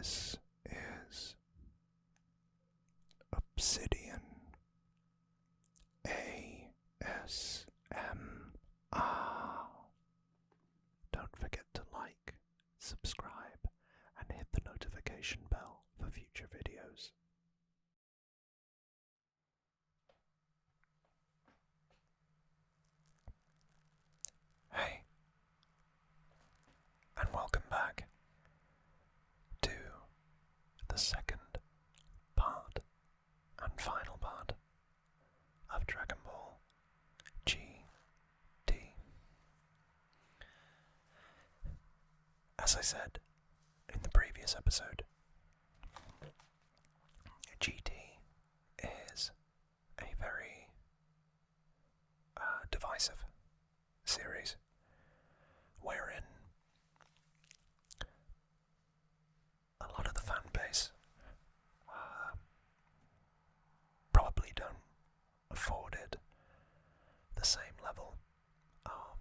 This is Obsidian ASMR. Don't forget to like, subscribe, and hit the notification bell for future videos. Hey, and welcome back to the second part and final part of Dragon Ball GT. As I said in the previous episode, GT is a very divisive series wherein a lot of the fan base probably don't afford it the same level of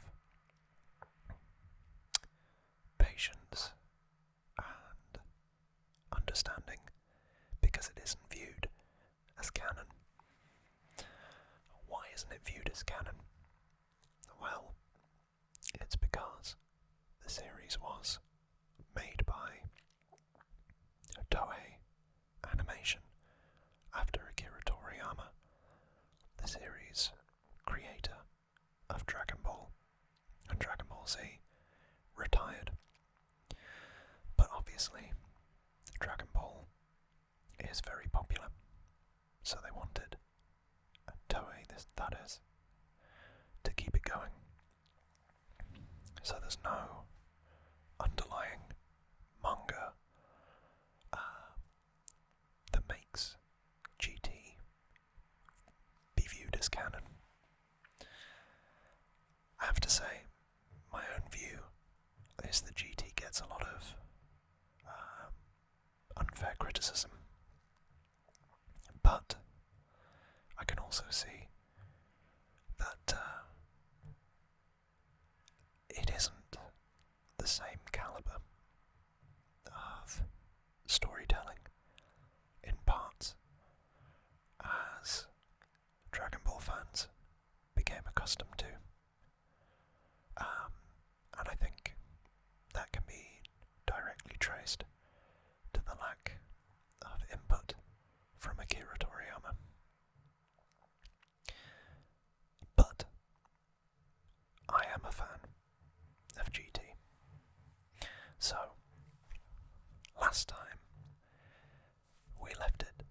patience and understanding because it isn't viewed as canon. Why isn't it viewed as canon? Well, it's because the series was made by Toei Animation after Akira Toriyama, the series creator of Dragon Ball and Dragon Ball Z, retired. But obviously, Dragon Ball is very popular, so they wanted Toei, that is, to keep it going. So there's no underlying manga that makes GT be viewed as canon. I have to say, my own view is that GT gets a lot of unfair criticism, but I can also see that it isn't the same caliber of storytelling in parts as Dragon Ball fans became accustomed to. And I think that can be directly traced to the lack of input from Akira Toriyama. But I am a fan of GT. So, last time we left it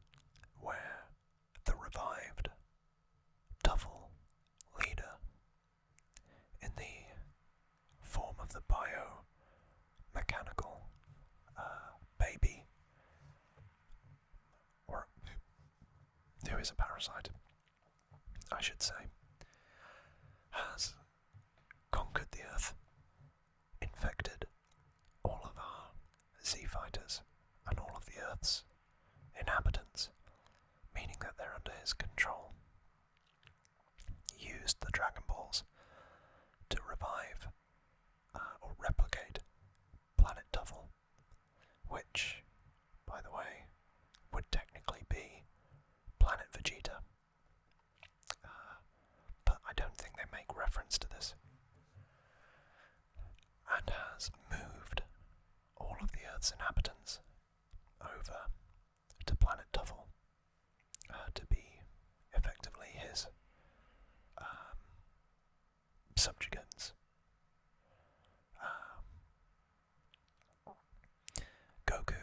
where the revived Duffel leader, in the form of the biomechanical baby, or who is a parasite, I should say, has conquered the Earth, infected all of our Z fighters and all of the Earth's inhabitants, meaning that they're under his control. He used the Dragon Balls to revive or replicate Planet Duffel, which, by the way, would technically be Planet Vegeta. But I don't think they make reference to this. And has moved all of the Earth's inhabitants over to Planet Duffel to be effectively his subjugants. Goku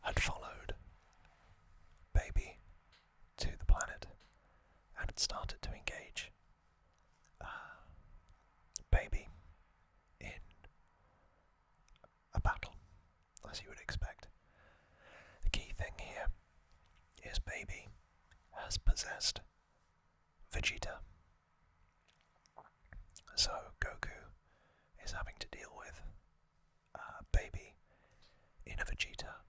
had followed Baby to the planet and had started to engage Baby in a battle, as you would expect. The key thing here is Baby has possessed Vegeta. So Goku is having to deal with Baby in a Vegeta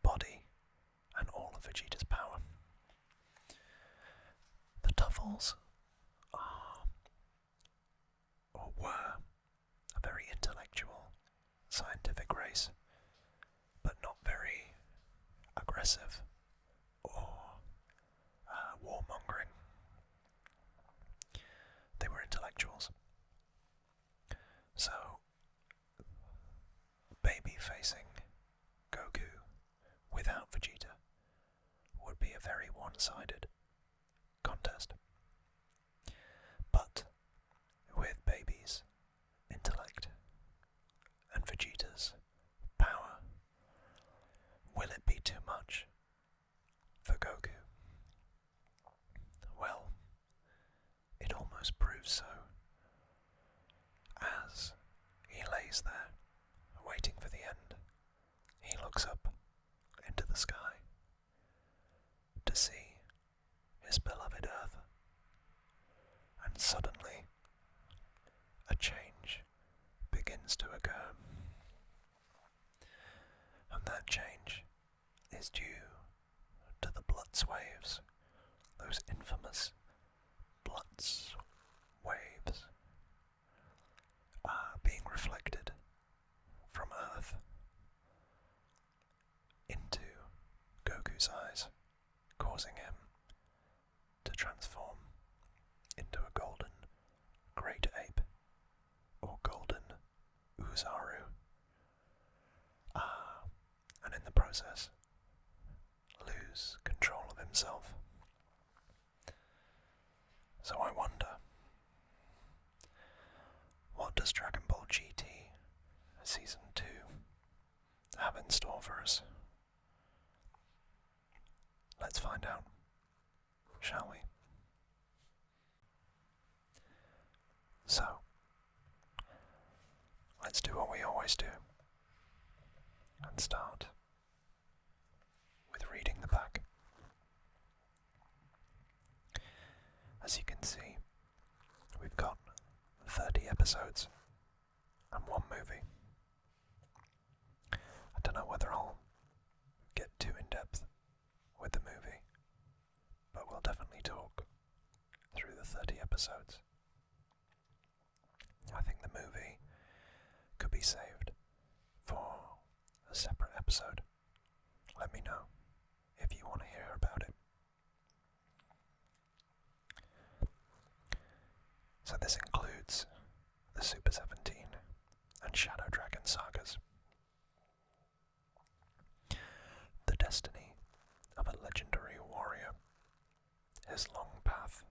body and all of Vegeta's power. The Duffels are, or were, a very intellectual, scientific race aggressive or warmongering. They were intellectuals. So, baby-facing Goku without Vegeta would be a very one-sided contest. But with baby's intellect and Vegeta's power, will it be too much for Goku? Well, it almost proves so, as he lays there, waiting for the end. He looks up into the sky to see his beloved Earth, and suddenly a change begins to occur. And that change is due to the Bloods waves, those infamous Bloods waves being reflected from Earth into Goku's eyes, causing him to transform into a golden great ape, or golden Uzaru, and in the process lose control of himself. So I wonder, what does Dragon Ball GT Season 2 have in store for us? Let's find out, shall we? So, let's do what we always do, and start with reading the back. As you can see, we've got 30 episodes and one movie. I don't know whether I'll get too in-depth with the movie, but we'll definitely talk through the 30 episodes. I think the movie could be saved for a separate episode. Let me know if you want to hear about it. So this includes the Super 17 and Shadow Dragons Sagas. The destiny of a legendary warrior, his long path,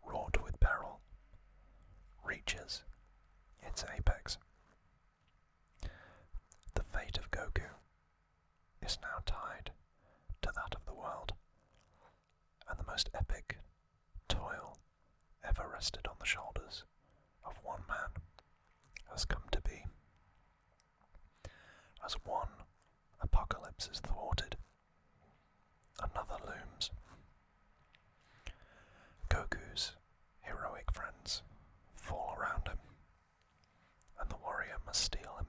wrought with peril, reaches its apex. The fate of Goku is now tied to that of the world, and the most epic toil ever rested on the shoulders of one man has come to be. As one apocalypse is thwarted, another looms. Goku's heroic friends fall around him, and the warrior must steal him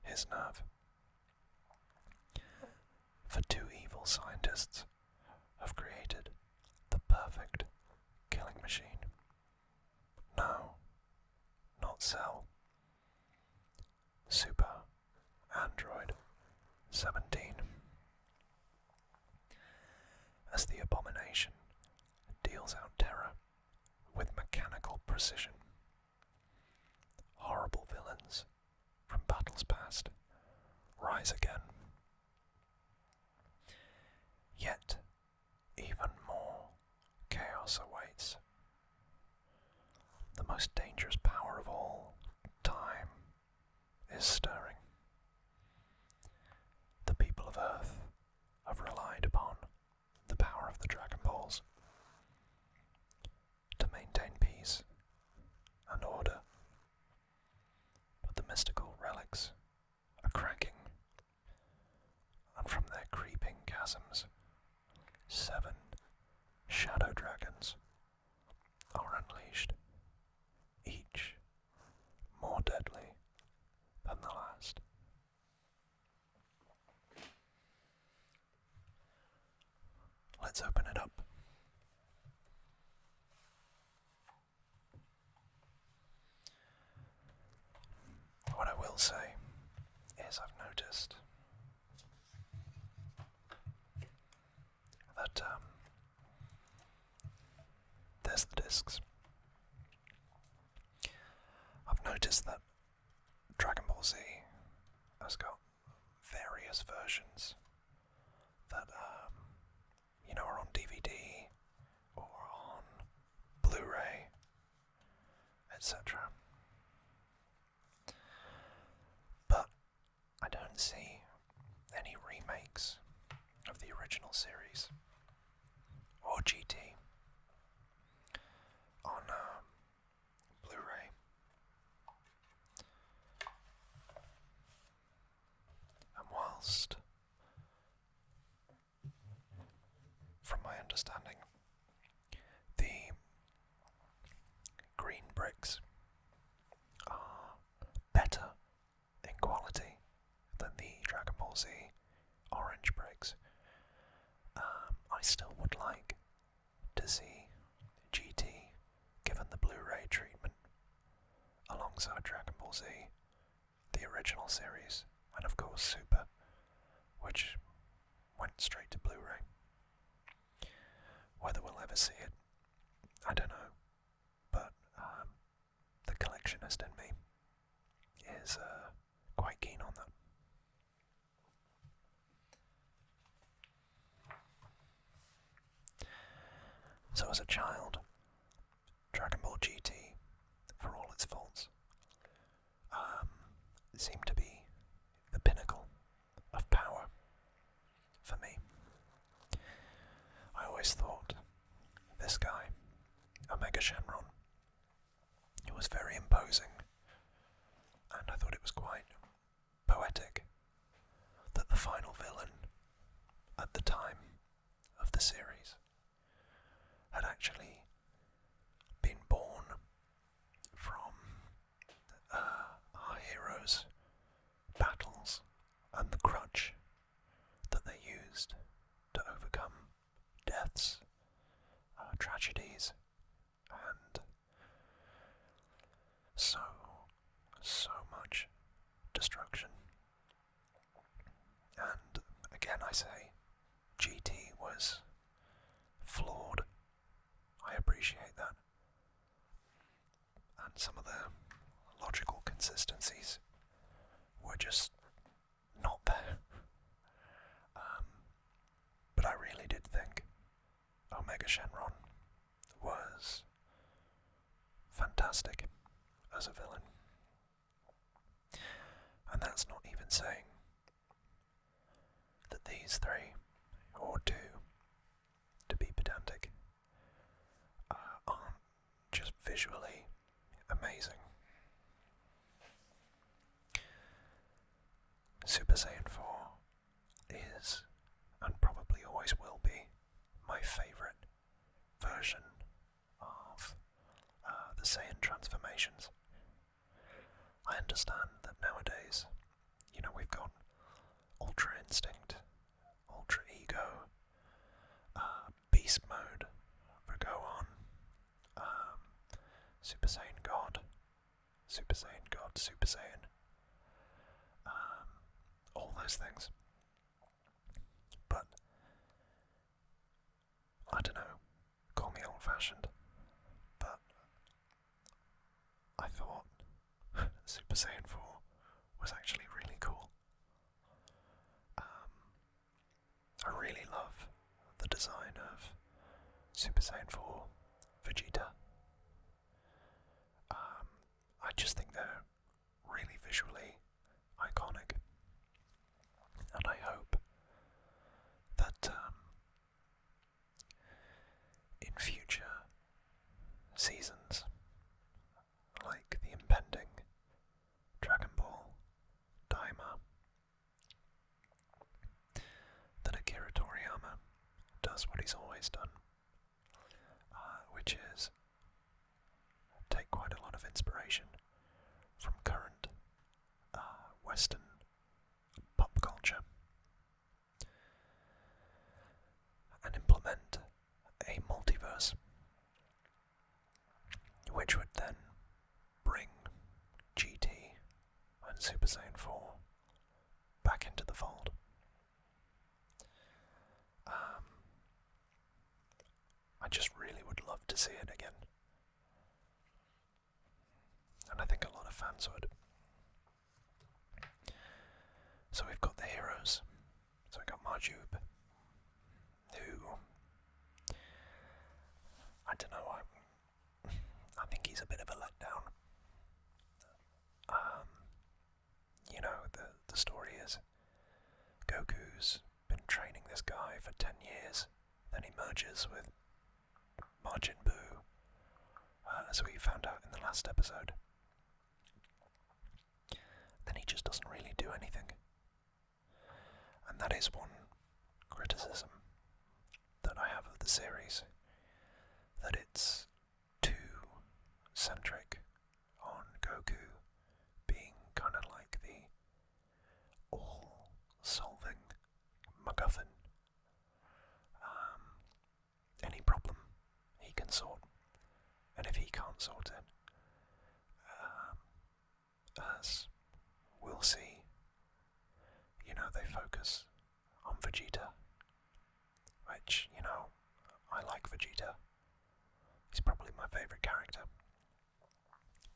his nerve. For two evil scientists have created the perfect killing machine. No, not Cell. Super Android 17. As the abomination deals out terror with mechanical precision, horrible villains from battles past rise again. Yet, even more chaos awaits. The most dangerous power of all time is stirring. The people of Earth have relied upon the power of the Dragon Balls to maintain peace and order, but the mystical relics are cracking, and from their creeping chasms, 7 Shadow Dragons are unleashed, each more deadly than the last. Let's open it up. What I will say is I've noticed discs. I've noticed that Dragon Ball Z has got various versions that, are on DVD or on Blu-ray, etc. But I don't see any remakes of the original series or GT on Blu-ray. And whilst, from my understanding, the green bricks are better in quality than the Dragon Ball Z orange bricks, I still would like to see GT given the Blu-ray treatment alongside Dragon Ball Z, the original series, and of course Super, which went straight to Blu-ray. Whether we'll ever see it, I don't know, but the collectionist in me is quite keen on that. So as a child, Dragon Ball GT, for all its faults, seemed to be the pinnacle of power for me. I always thought this guy, Omega Shenron, he was very imposing, and I thought it was quite poetic that the final villain at the time of the series had actually been born from our heroes' battles and the crutch that they used to overcome deaths, tragedies, and so much destruction. And again I say, GT was flawed. I appreciate that. And some of the logical consistencies were just not there. But I really did think Omega Shenron was fantastic as a villain. And that's not even saying that these three, or two, to be pedantic, aren't just visually amazing. Super Saiyan 4 is, and probably always will be, my favourite version of the Saiyan transformations. I understand that nowadays, we've got Ultra Instinct, Ultra Ego, Beast Mode for Gohan, Super Saiyan God, Super Saiyan God, Super Saiyan, all those things. But, I don't know, call me old-fashioned, but I thought Super Saiyan 4 was actually really cool. I really love the design of Super Saiyan 4 Vegeta. I just think they're really visually iconic, and I hope that in future seasons, like the impending Dragon Ball Daima, that Akira Toriyama does what he's always done, which is take quite a lot of inspiration from current Western pop culture and implement a multiverse, which would then bring GT and Super Saiyan 4 back into the fold. I just really would love to see it again. fans would. So we've got the heroes. So we've got Marjube, who, I don't know, I think he's a bit of a letdown. You know, the story is Goku's been training this guy for 10 years, then he merges with Majin Buu, as we found out in the last episode. Then he just doesn't really do anything. And that is one criticism that I have of the series, that it's too centric on Goku being kind of like the all-solving MacGuffin. Any problem he can sort, and if he can't sort it, as we'll see, you know, they focus on Vegeta, which, you know, I like Vegeta. He's probably my favourite character.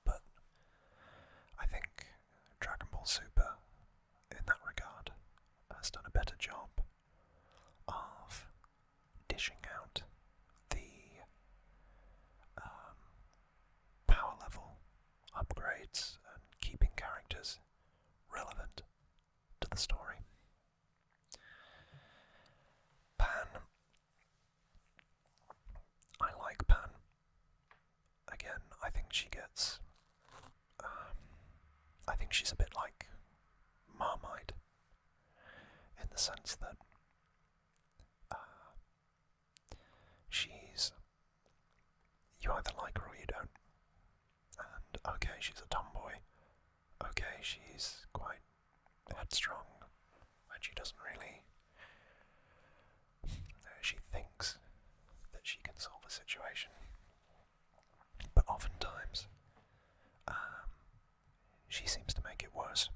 But I think Dragon Ball Super, in that regard, has done a better job of dishing out the power level upgrades and keeping characters relevant to the story. Pan. I like Pan. Again, I think she gets... I think she's a bit like Marmite, in the sense that she's... you either like her or you don't. And okay, she's a tomboy. Okay, she's quite headstrong, and she doesn't really... she thinks that she can solve a situation, but oftentimes she seems to make it worse,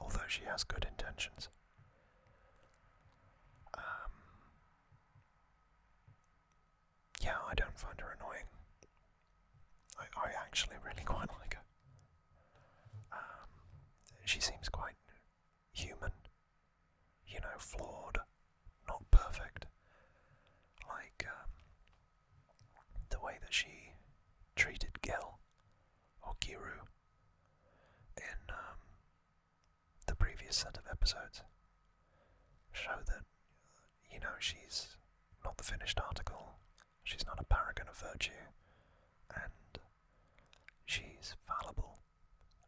although she has good intentions. Yeah, I don't find her annoying. I actually really quite like her. She seems quite human, you know, flawed, not perfect. Like the way that she treated Gil, or Giru, in the previous set of episodes, show that, you know, she's not the finished article, she's not a paragon of virtue, and she's fallible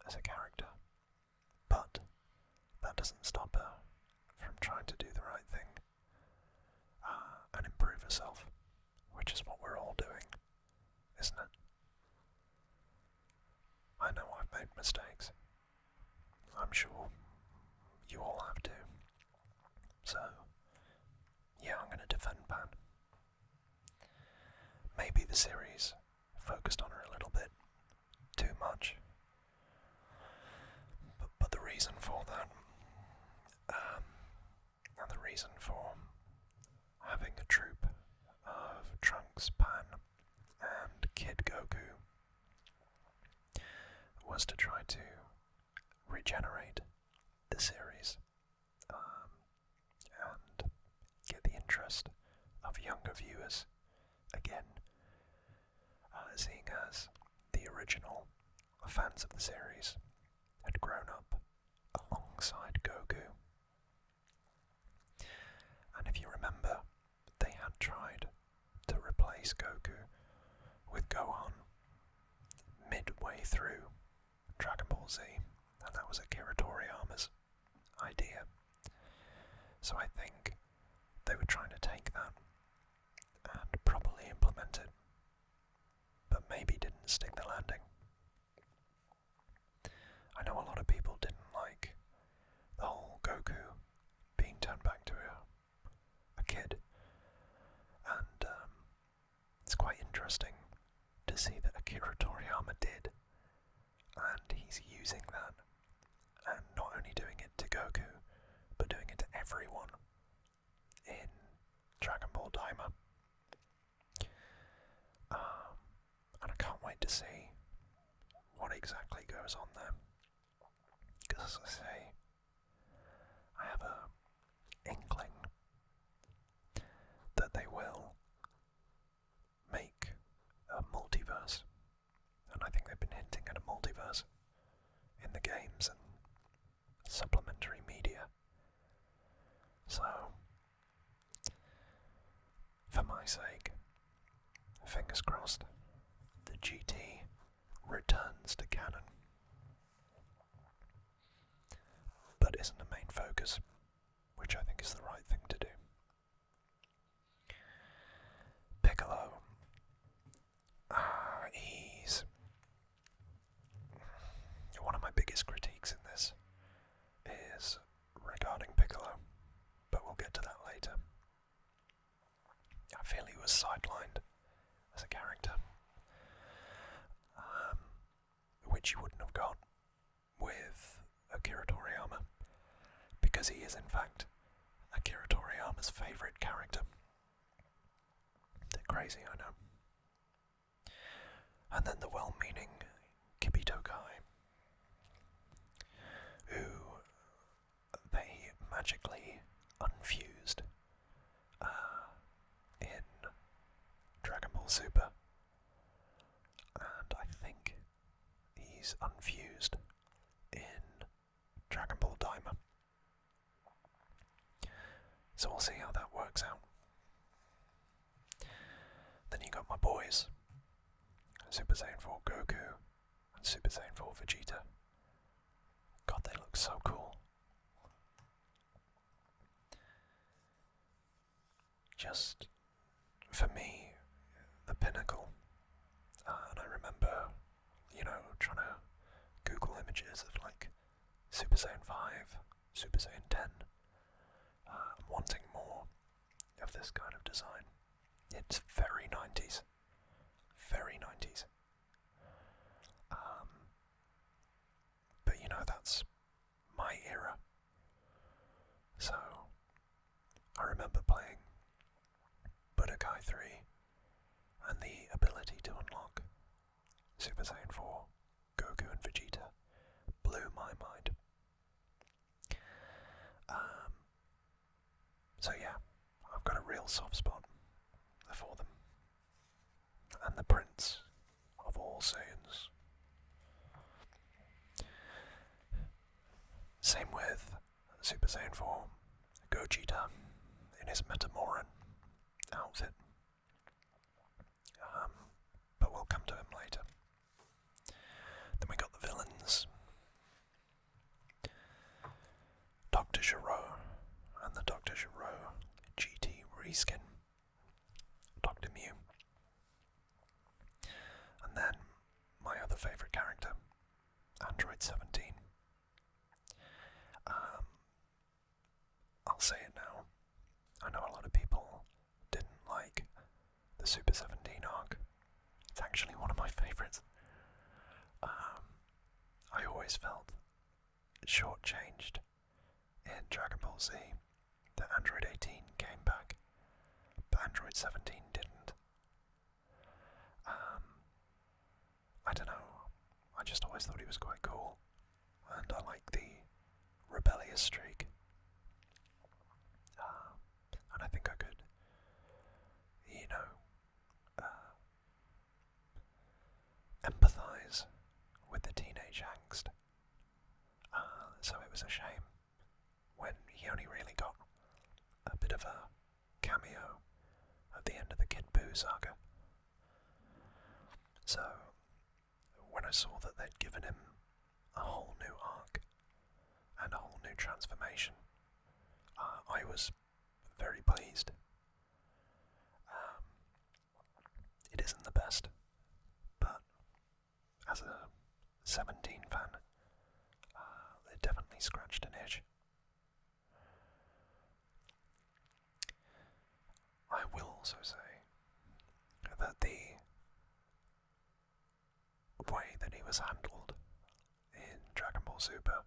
as a character. But that doesn't stop her from trying to do the right thing and improve herself, which is what we're all doing, isn't it? I know I've made mistakes. I'm sure you all have too. So, yeah, I'm going to defend Pan. Maybe the series focused on her a little bit too much. But the reason for that, and the reason for having a troop of Trunks, Pan, and Kid Goku was to try to regenerate the series and get the interest of younger viewers again, seeing as the original fans of the series had grown up alongside Goku. And if you remember, they had tried to replace Goku with Gohan midway through Dragon Ball Z, and that was Akira Toriyama's idea. So I think they were trying to take that and properly implement it, but maybe didn't stick the landing. I know a lot of people didn't like the whole Goku being turned back to a kid, and it's quite interesting to see that Akira Toriyama did, and he's using that, and not only doing it to Goku, but doing it to everyone in Dragon Ball Daima. And I can't wait to see what exactly goes on there. Because as I say, I have a inkling that they will make a multiverse, and I think they've been hinting at a multiverse in the games and supplementary media. So, for my sake, fingers crossed, the GT returns to canon, but isn't a main focus, which I think is the right thing to do. Piccolo, he's one of my biggest critiques in this is regarding Piccolo, but we'll get to that later. I feel he was sidelined as a character, which you wouldn't have got with Akira Toriyama, because he is in fact Akira Toriyama's favourite character. They're crazy, I know. And then the well-meaning Kibito Kai, who they magically unfused in Dragon Ball Super, and I think he's unfused in Dragon Ball Daima. So we'll see how that works out. Then you got my boys, Super Saiyan 4 Goku and Super Saiyan 4 Vegeta. God, they look so cool. Just, for me, the pinnacle. And I remember, trying to Google images of like Super Saiyan 5, Super Saiyan 10, wanting more of this kind of design. It's very 90s. Very 90s. But that's my era. So, I remember playing Budokai 3 and the ability to unlock Super Saiyan 4, Goku and Vegeta blew my mind. So yeah, I've got a real soft spot for them. And the Prince of all Saiyans. Same with Super Saiyan 4, Gogeta in his Metamoran outfit. But we'll come to him later. Then we got the villains. Dr. Gero and the Dr. Gero GT reskin. Dr. Mew. And then my other favourite character, Android 17. I'll say it now. I know a lot of people didn't like the Super 17 arc. It's actually one of my favourites. I always felt shortchanged in Dragon Ball Z that Android 18 came back, but Android 17 didn't. I don't know, I just always thought he was quite cool, and I like the rebellious streak. And I think I could, empathise with the teenage angst. So it was a shame when he only really got a bit of a cameo at the end of the Kid Buu saga. So when I saw that they'd given him a whole new arc and a whole new transformation, I was very pleased. It isn't the best, but as a 17 fan, it definitely scratched an itch. I will also say that the way that he was handled in Dragon Ball Super,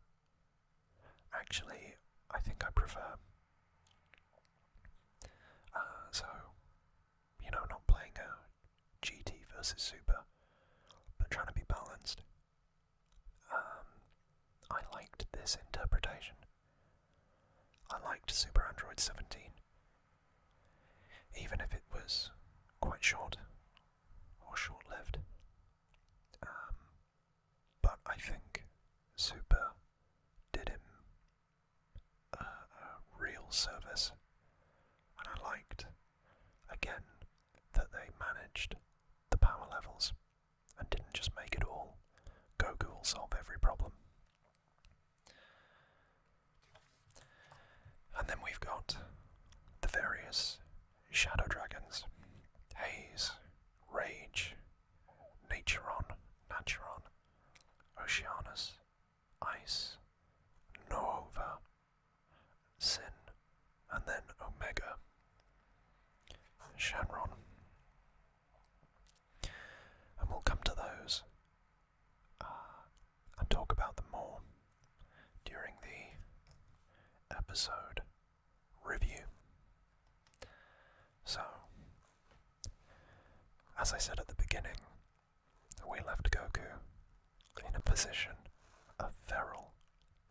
actually, I think I prefer. So, not playing a GT versus Super, but trying to be balanced. misinterpretation. I liked Super Android 17, even if it was quite short or short-lived. But I think Super did him a real service, and I liked, again, that they managed the power levels and didn't just make it all Goku will solve every problem. And then we've got the various Shadow Dragons: Haze, Rage, Naturon, Oceanus, Ice, Nova, Sin, and then Omega Shenron. And we'll come to those and talk about them more during the episode review. So, as I said at the beginning, we left Goku in a position of feral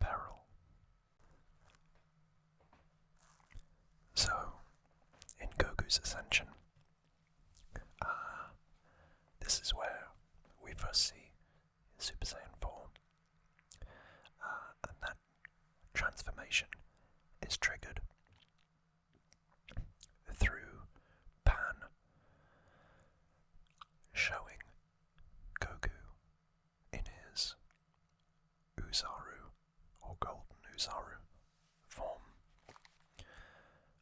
peril. So, in Goku's ascension, this is where we first see Super Saiyan 4, and that transformation is triggered through Pan showing Goku in his Uzaru, or Golden Uzaru, form,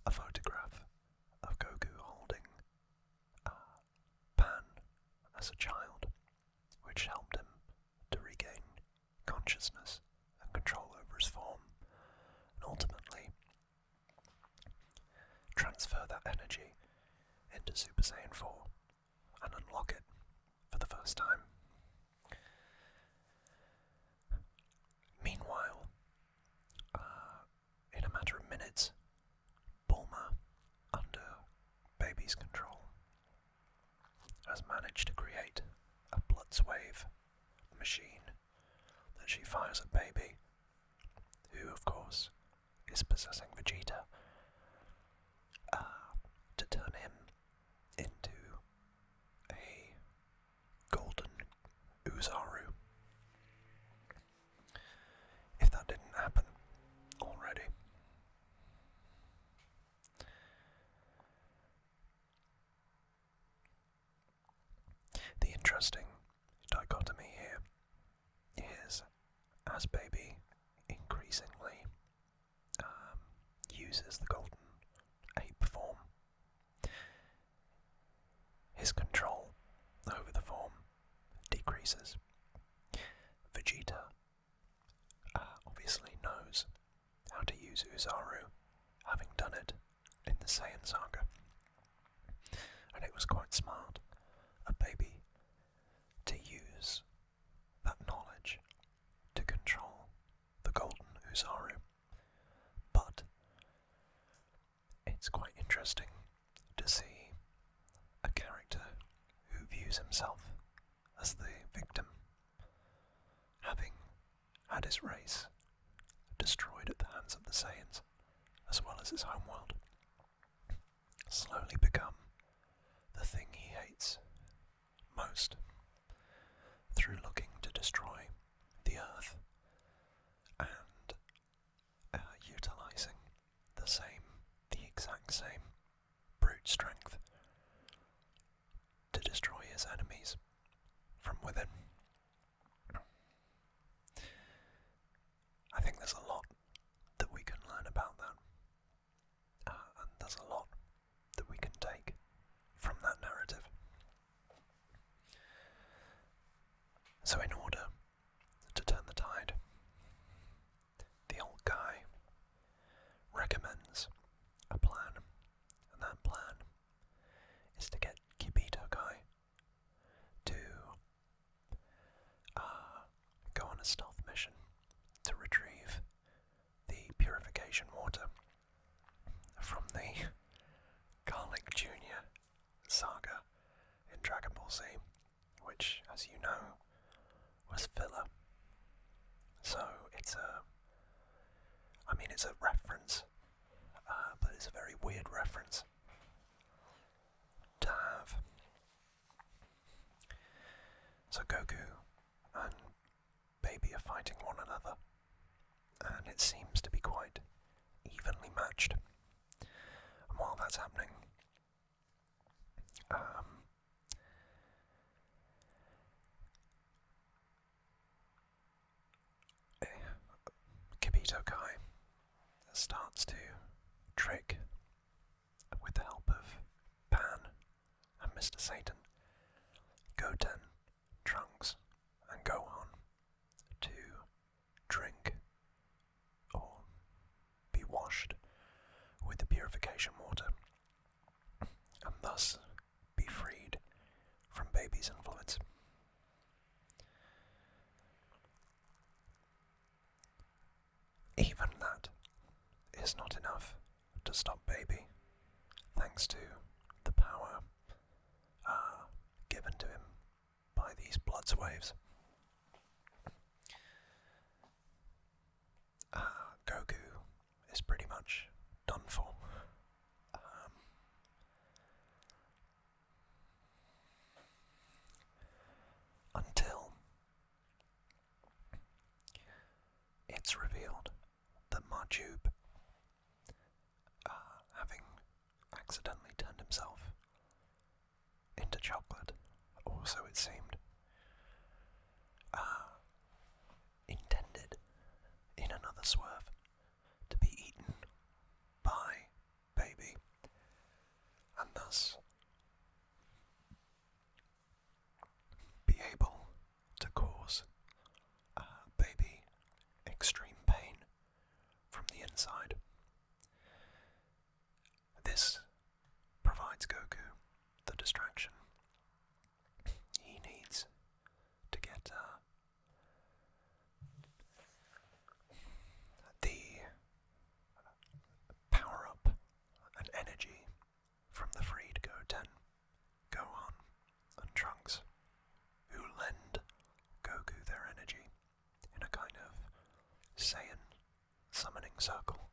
a photograph of Goku holding Pan as a child, which helped him to regain consciousness and control over his form, and ultimately transfer that energy into Super Saiyan 4 and unlock it for the first time. Meanwhile, in a matter of minutes, Bulma, under Baby's control, has managed to create a Bloodswave machine that she fires at Baby, who of course is possessing Vegeta, to turn him into a Golden Uzaru. If that didn't happen already. The interesting dichotomy here is, as Baby increasingly uses the Golden Ape form, his control over the form decreases. Vegeta obviously knows how to use Uzaru, having done it in the Saiyan Saga, and it was quite smart of Baby to use that knowledge to control the Golden Uzaru. But it's quite interesting to see a character who views himself as the victim, having had his race destroyed at the hands of the Saiyans, as well as his homeworld, slowly become the thing he hates most, through looking to destroy the Earth and utilizing the exact same brute strength to destroy his enemies from within. I think there's a lot that we can learn about that, and there's a lot that we can take from that narrative. So in order to turn the tide, the old guy recommends a plan, and that plan is to get Kibito Kai to go on a stealth mission to retrieve the purification water from the Garlic Jr. saga in Dragon Ball Z, which, as you know, was filler. So it's a mean, it's a reference, but it's a very weird reference to have. So Goku and Baby are fighting one another, and it seems to be quite evenly matched. And while that's happening, Kibito Kai starts to trick, with the help of Pan and Mr. Satan, Goten, Trunks, and Gohan to drink or be washed with the purification water, and thus be freed from Baby's influence. Even that is not enough to stop Baby, thanks to the power given to him by these blood waves. Goku is pretty much done for. Until it's revealed that Marjube, having accidentally turned himself into chocolate, or so it seemed, intended, in another swerve, to be eaten by Baby, and thus be able to cause Baby extreme pain from the inside. This provides Goku the distraction he needs to get the power up and energy from the freed Goten, Gohan, and Trunks, who lend Goku their energy in a kind of Saiyan summoning circle,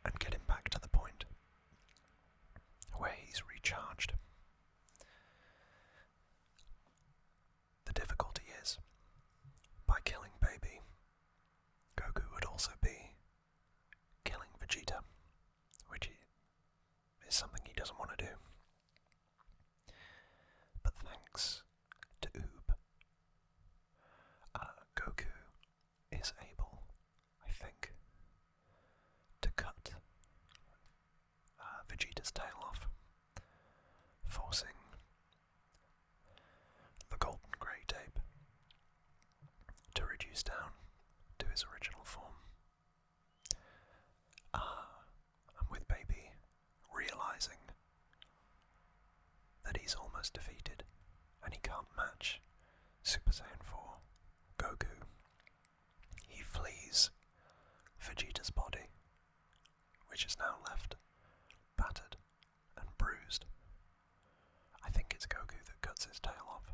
and get him back to the point where he's recharged. The difficulty is, by killing Baby, Goku would also be killing Vegeta, which is something he doesn't want to do. But thanks to Oob, Goku is able, I think, to cut Vegeta's tail off, forcing the golden grey tape to reduce down to his original form. And with Baby realising that he's almost defeated and he can't match Super Saiyan 4 Goku, he flees Vegeta's body, which is now left battered and bruised. I think it's Goku that cuts his tail off.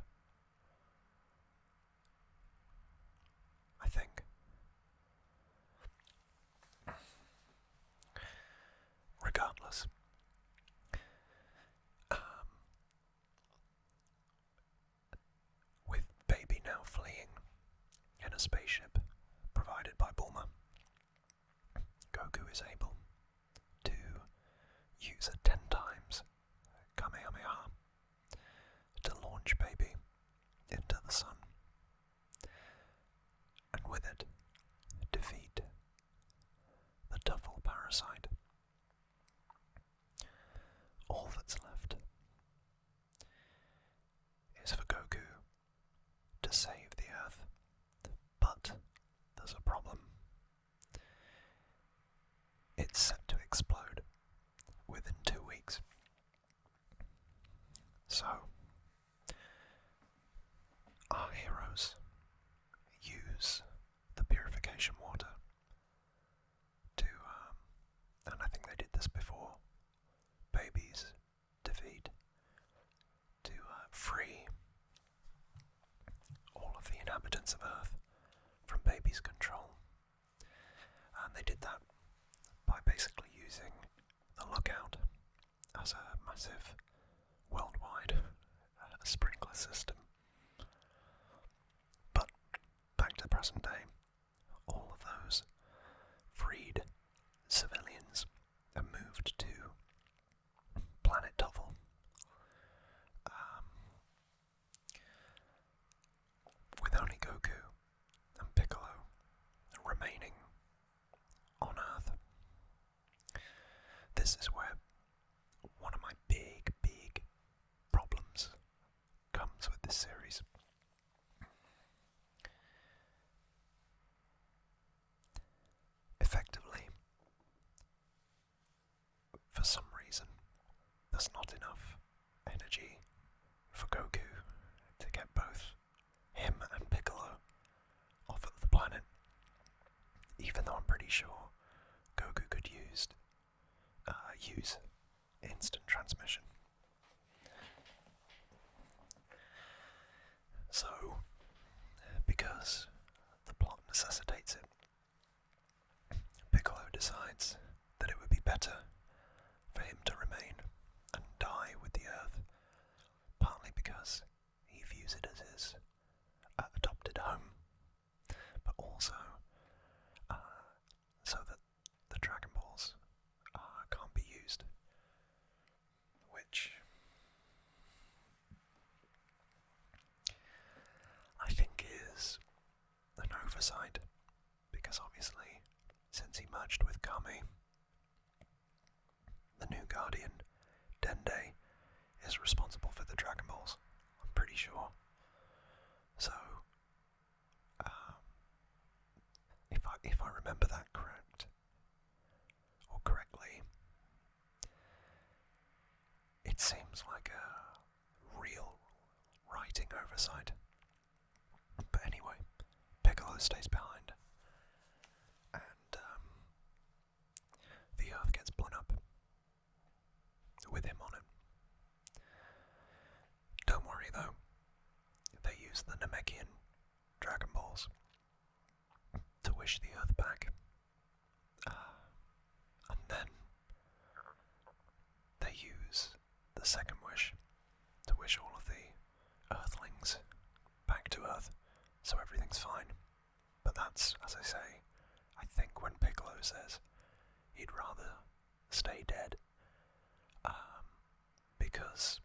I think. Regardless, with Baby now fleeing in a spaceship provided by Bulma, Goku is able to use a 10 times Kamehameha to launch Baby into the sun, and with it defeat the Duffel parasite. All that's left is for Goku to save the Earth, but there's a problem. It's set to explode within 2 weeks. So, our heroes use the purification water to, and I think they did this before Baby's defeat, to free all of the inhabitants of Earth from Baby's control. And they did that by basically using the Lookout as a massive worldwide sprinkler system. But back to the present day, all of those freed civilians are moved to Planet Tuffle. With only Goku and Piccolo remaining on Earth. This is where one of my big problems comes with this series. Effectively, for some reason, there's not enough energy for Goku to get both him and Piccolo off of the planet, even though I'm pretty sure Goku could use instant transmission. So, because the plot necessitates it, Piccolo decides that it would be better for him to remain and die with the Earth, partly because he views it as his adopted home, but also so that the Dragon Balls can't be used, which I think is an oversight, because obviously, since he merged with Kami, the new Guardian, Dende, is responsible for the Dragon Balls, I'm pretty sure. So, if I remember that correctly, it seems like a real writing oversight. But anyway, Piccolo stays behind, and the Earth gets blown up with him on it. Don't worry though, they use the Namekian Dragon Balls to wish the Earth back, and then they use the second wish to wish all of the Earthlings back to Earth, so everything's fine. But that's, as I say, I think when Piccolo says he'd rather stay dead, because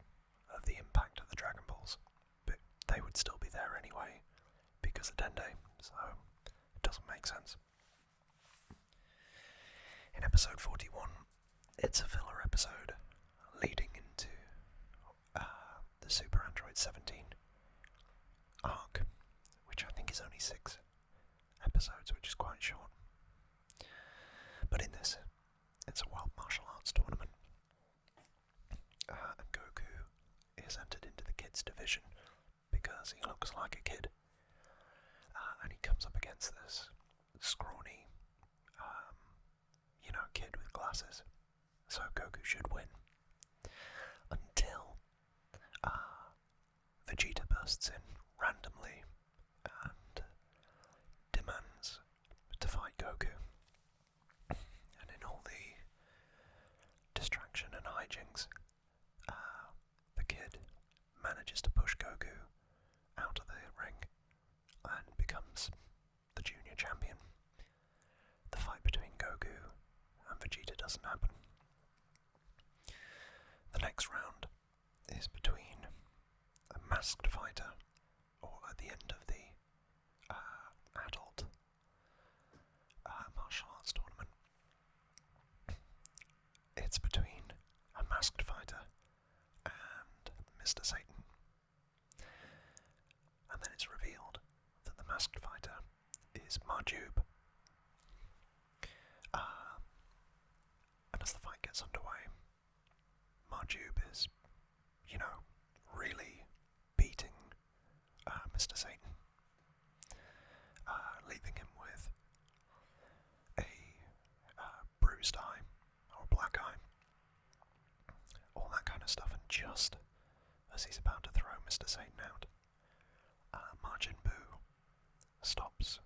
of the impact of the Dragon Balls, but they would still be there anyway because of Dende, so it doesn't make sense. In episode 41, it's a filler episode leading into the Super Android 17 arc, which I think is only 6 episodes, which is quite short. But in this, it's a World Martial Arts tournament, and Goku is entered into the kids division because he looks like a kid, and he comes up against this scrawny, kid with glasses, so Goku should win, until Vegeta bursts in randomly and demands to fight Goku, and in all the distraction and hijinks, the kid manages to push Goku out of the ring and becomes the junior champion. The fight between Goku and Vegeta doesn't happen. The next round is between a masked fighter, or at the end of the adult martial arts tournament, it's between a masked fighter and Mr. Satan. And then it's revealed that the masked fighter is Marjube. And as the fight gets underway, Marjube is, really beating Mr. Satan, leaving him with a bruised eye, or a black eye, all that kind of stuff. And just as he's about to throw Mr. Satan out, Majin Buu stops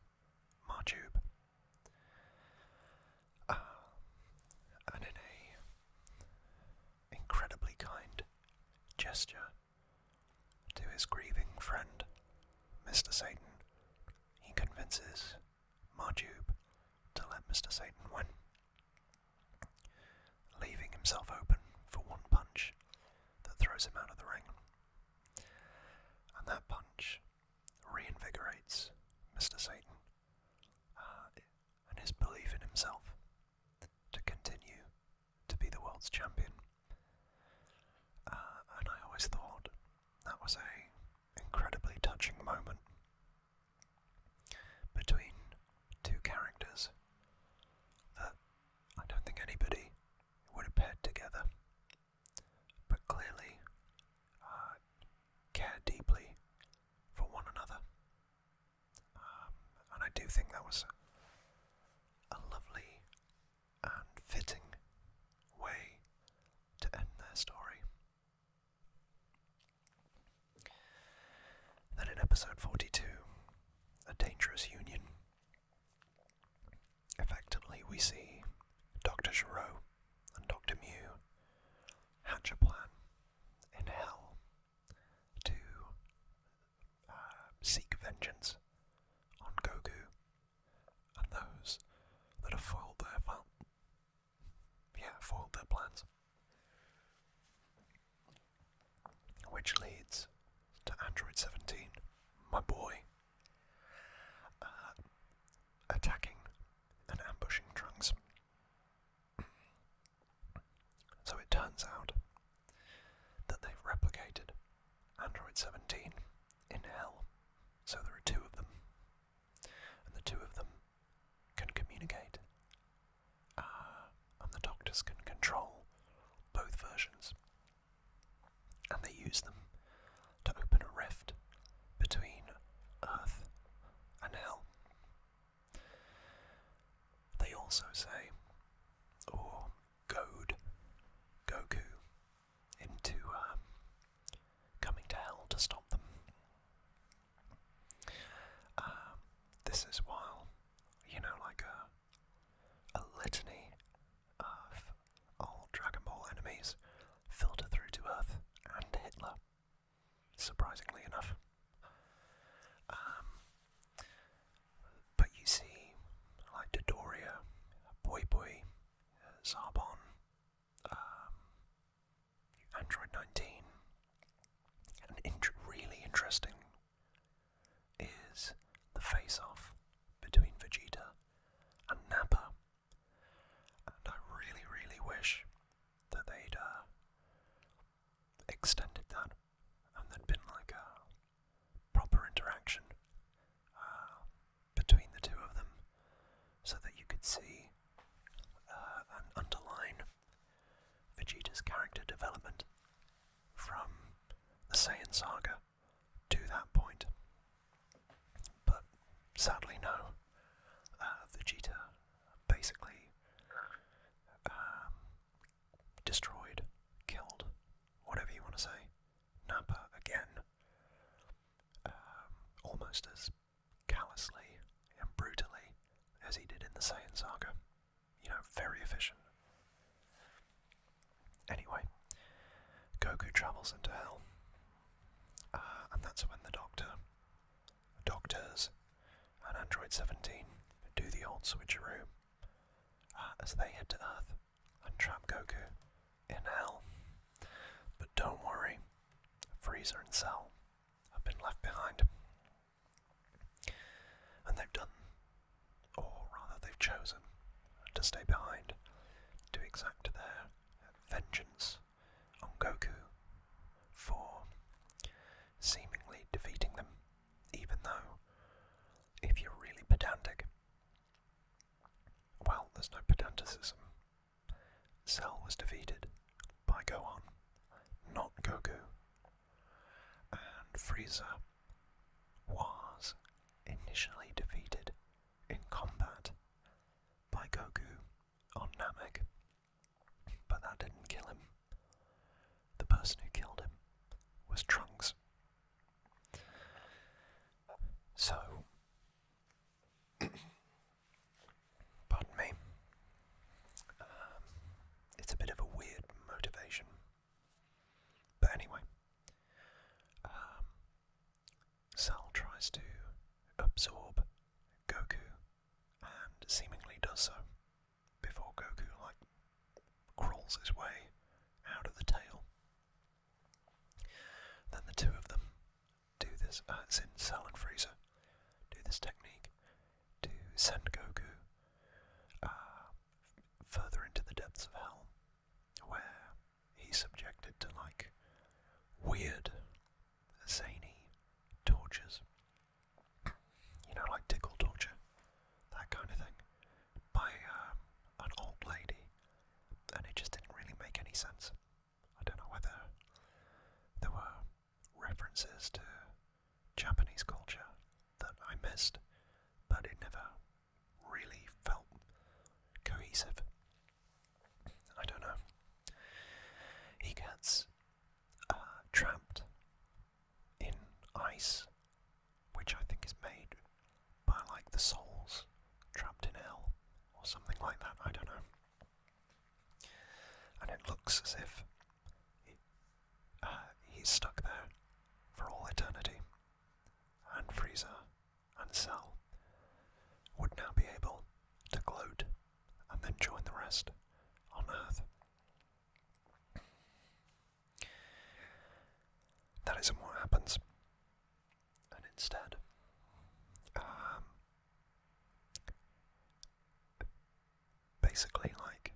do think that was a lovely and fitting way to end their story. Then in episode 42, A Dangerous Union, effectively we see Dr. Giraud and Dr. Mew hatch a plan in hell to seek vengeance on Goku and those that have foiled their plans. Which leads to Android 17, my boy, attacking and ambushing Trunks. So it turns out that they've replicated Android 17 in hell. So there are two of them, and the two of them can communicate, and the doctors can control both versions, and they use them to open a rift between Earth and hell. They also say, or goad Goku into coming to hell to stop them. This is while, like a litany of old Dragon Ball enemies filter through to Earth and Hitler, surprisingly enough. But you see, like Dodoria, Boy Boy, Zarbon, Android 19, and really interesting is the face-off between Vegeta and Nappa, and I really, really wish that they'd extended that and there'd been like a proper interaction between the two of them, so that you could see and underline Vegeta's character development from the Saiyan Saga to that point. But sadly no, Vegeta basically destroyed, killed, whatever you want to say, Nappa again, almost as callously and brutally as he did in the Saiyan Saga. Very efficient. Anyway, Goku travels into hell, and that's when the doctors, and Android 17 do the old switcheroo as they head to Earth and trap Goku in hell. But don't worry, Frieza and Cell have been left behind, and they've done, or rather they've chosen, to stay behind to exact their vengeance on Goku for seemingly defeating them, even though, if you're really pedantic, well, there's no pedanticism. Cell was defeated by Gohan, not Goku, and Frieza was initially defeated in combat by Goku on Namek, but that didn't kill him. The person who killed him was Trunks. So, pardon me, it's a bit of a weird motivation, but anyway, Cell tries to absorb Goku and seemingly does so before Goku crawls his way out of the tail. Then the two of them do this, as in Cell and Frieza, do this technique to send Goku further into the depths of hell, where he's subjected to weird, zany tortures. Like tickle torture, that kind of thing, by an old lady, and it just didn't really make any sense. I don't know whether there were references to Japanese culture that I missed, but it never abrasive. I don't know. He gets trapped in ice, which I think is made by like the souls trapped in hell or something like that. I don't know. And it looks as if he's stuck there for all eternity, and Frieza and Cell would now be able to gloat and then join the rest on Earth. That isn't what happens, and instead, basically, like,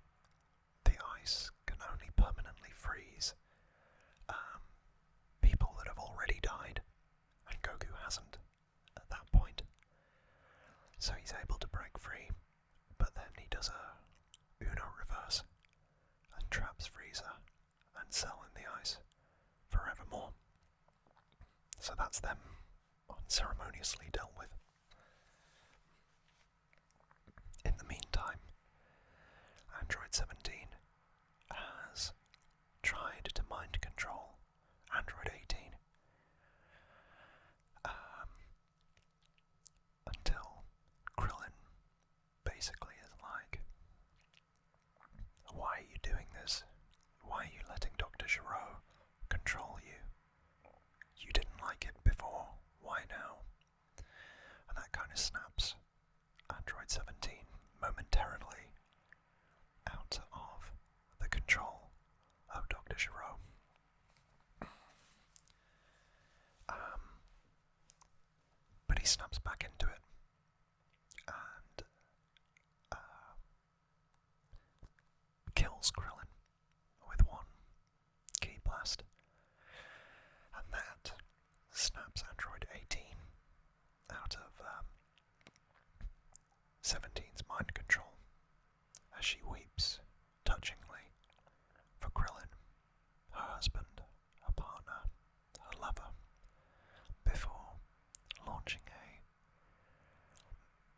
the ice can only permanently freeze people that have already died, and Goku hasn't at that point. So he's able to break free, but then he does a Uno reverse and traps Frieza and Cell in the ice forevermore. So that's them unceremoniously dealt with. In the meantime, Android 17 has tried to mind control Android 18 until Krillin basically is like, why are you doing this? Why are you letting Dr. Gero control you? You didn't like it before, why now? And that kind of snaps Android 17 momentarily out of the control of Dr. Gero. But he snaps back into it and kills Krillin with one key blast. And that snaps Android 18 out of 17's mind control as she weeps touchingly for Krillin, her husband, her partner, her lover, before launching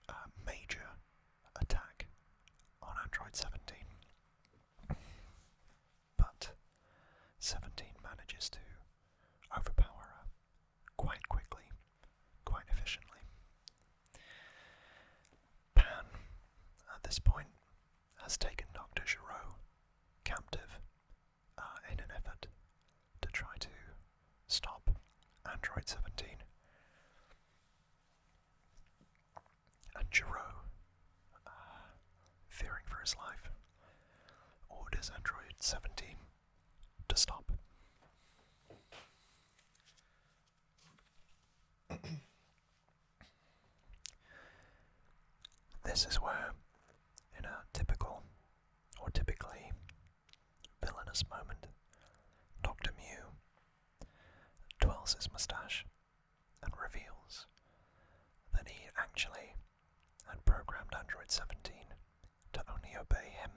a major attack on Android 17. But 17 manages to overpower her quite quickly, quite efficiently. Pan, at this point, has taken Dr. Gero captive in an effort to try to stop Android 17. And Gero, fearing for his life, orders Android 17 to stop. This is where, in a typical, or typically villainous moment, Dr. Mew twirls his moustache and reveals that he actually had programmed Android 17 to only obey him.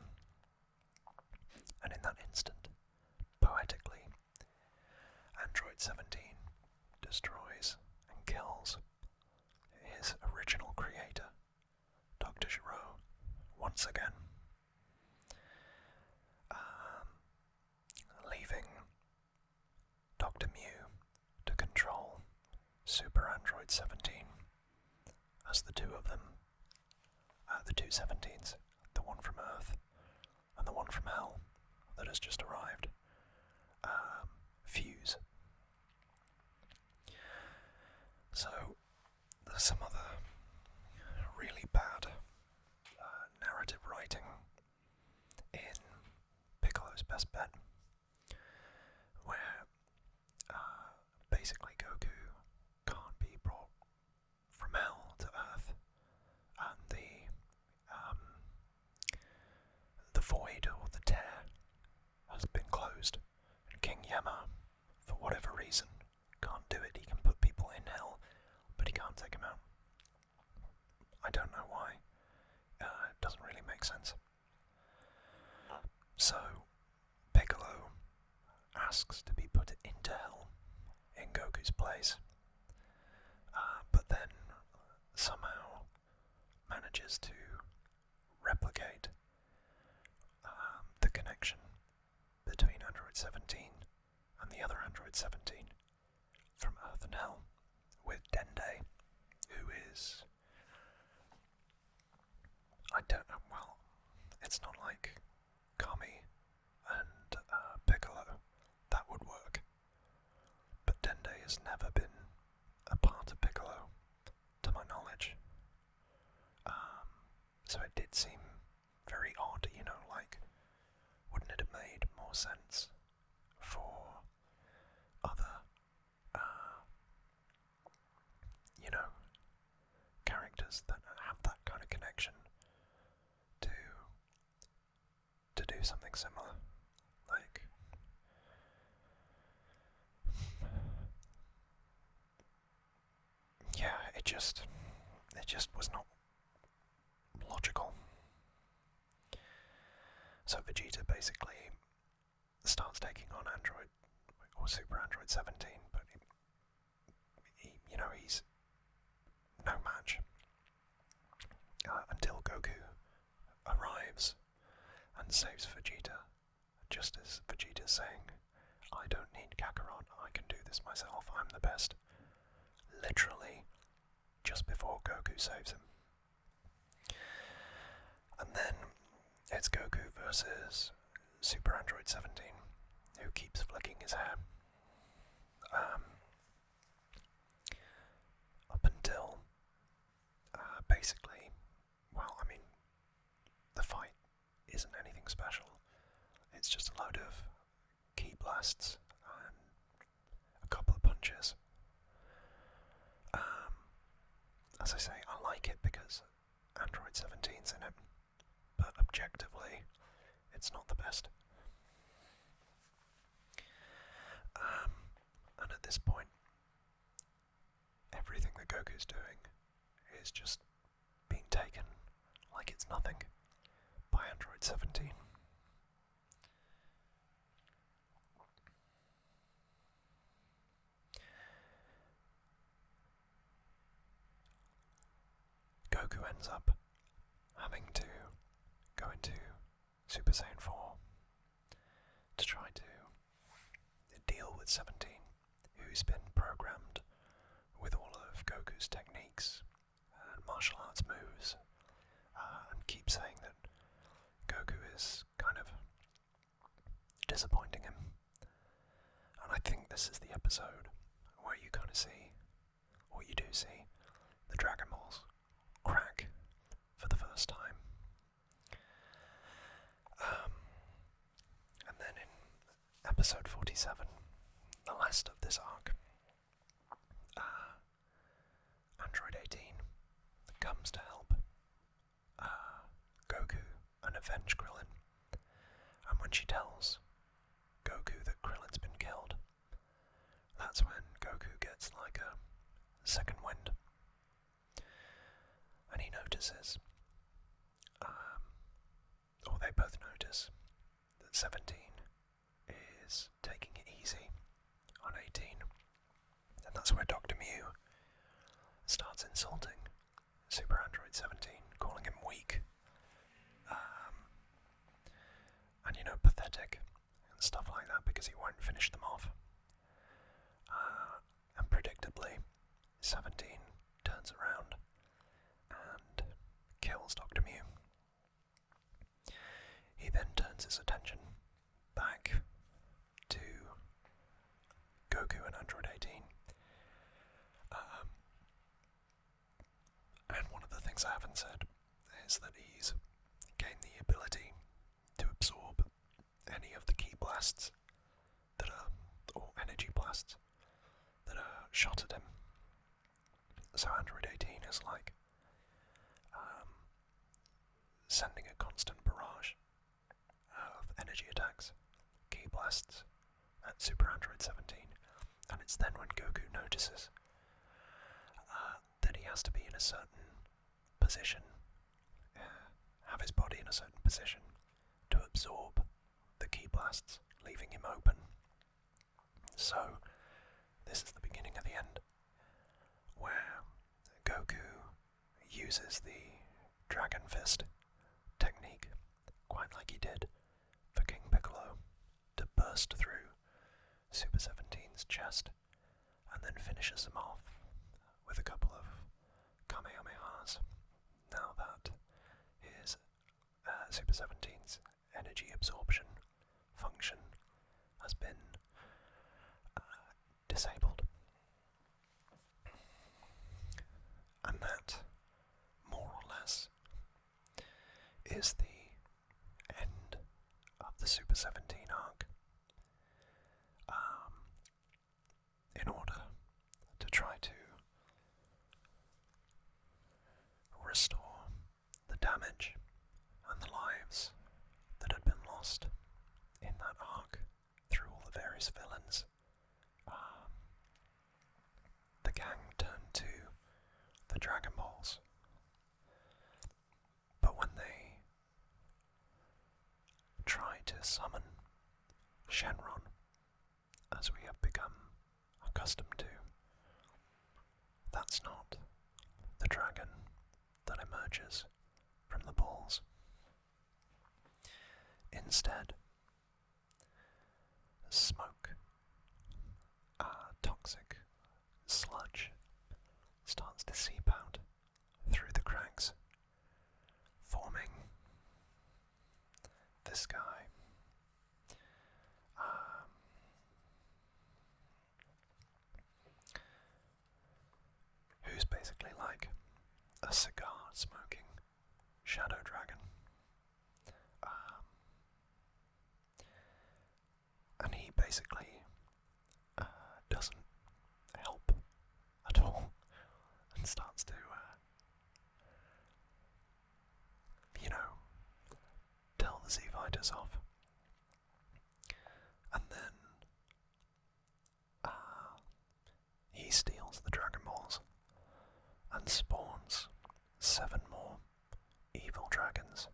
And in that instant, poetically, Android 17 destroys and kills his original creator, Dr. Gero, once again, leaving Dr. Mew to control Super Android 17 as the two of them, the two 17s, the one from Earth and the one from Hell that has just arrived, fuse. So there's some other really bad narrative writing in Piccolo's Best Bet, where basically Goku can't be brought from Hell to Earth, and the void or the tear has been closed, and King Yama, for whatever reason, can't do it. He can put people in Hell, but he can't take them out. I don't know why. It doesn't really make sense. So, Piccolo asks to be put into Hell in Goku's place, but then somehow manages to replicate has never been a part of Piccolo, to my knowledge. So it did seem very odd, like, wouldn't it have made more sense for other, characters that have that kind of connection to do something similar? Like, yeah, it just was not logical. So Vegeta basically starts taking on Android, or Super Android 17, but he's no match until Goku arrives and saves Vegeta, just as Vegeta's saying, I don't need Kakarot, I can do this myself, I'm the best. Literally, just before Goku saves him. And then it's Goku versus Super Android 17, who keeps flicking his hair. Up until, basically, the fight isn't anything special. It's just a load of ki blasts and a couple of punches. As I say, I like it because Android 17's in it, but objectively, it's not the best. And at this point, everything that Goku's doing is just being taken like it's nothing by Android 17. Goku ends up having to go into Super Saiyan 4 to try to deal with 17, who's been programmed with all of Goku's techniques and martial arts moves, and keeps saying that Goku is kind of disappointing him. And I think this is the episode where you kind of see, or you do see, the Dragon Balls crack for the first time. And then in episode 47, the last of this arc, Android 18 comes to help Goku and avenge Krillin. And when she tells Goku that Krillin's been killed, that's when Goku gets like a second wind. And he notices, or they both notice, that 17 is taking it easy on 18. And that's where Dr. Mew starts insulting Super Android 17, calling him weak, and pathetic, and stuff like that, because he won't finish them off. And predictably, 17 turns around and kills Dr. Mew. He then turns his attention back to Goku and Android 18. And one of the things I haven't said is that he's gained the ability to absorb any of the ki blasts that are, or energy blasts, that are shot at him. So Android 18 is like sending a constant barrage of energy attacks, ki blasts, at Super Android 17. And it's then when Goku notices that he has to be in a certain position, have his body in a certain position to absorb the ki blasts, leaving him open. So this is the beginning of the end, where Goku uses the Dragon Fist technique, quite like he did for King Piccolo, to burst through Super 17's chest, and then finishes him off with a couple of Kamehamehas. Now that his Super 17's energy absorption function has been disabled. And that, more or less, is the end of the Super 17 arc. In order to try to restore the damage and the lives that had been lost in that arc through all the various villains, the gang turned to the Dragon Balls. But when they try to summon Shenron, as we have become accustomed to, that's not the dragon that emerges from the balls. Instead, smoke, toxic sludge starts to seep out through the cracks, forming this guy. Who's basically like a cigar smoking shadow dragon. And he basically doesn't help at all and starts to, tell the Z-Fighters off. And then he steals the Dragon Balls and spawns 7 more evil dragons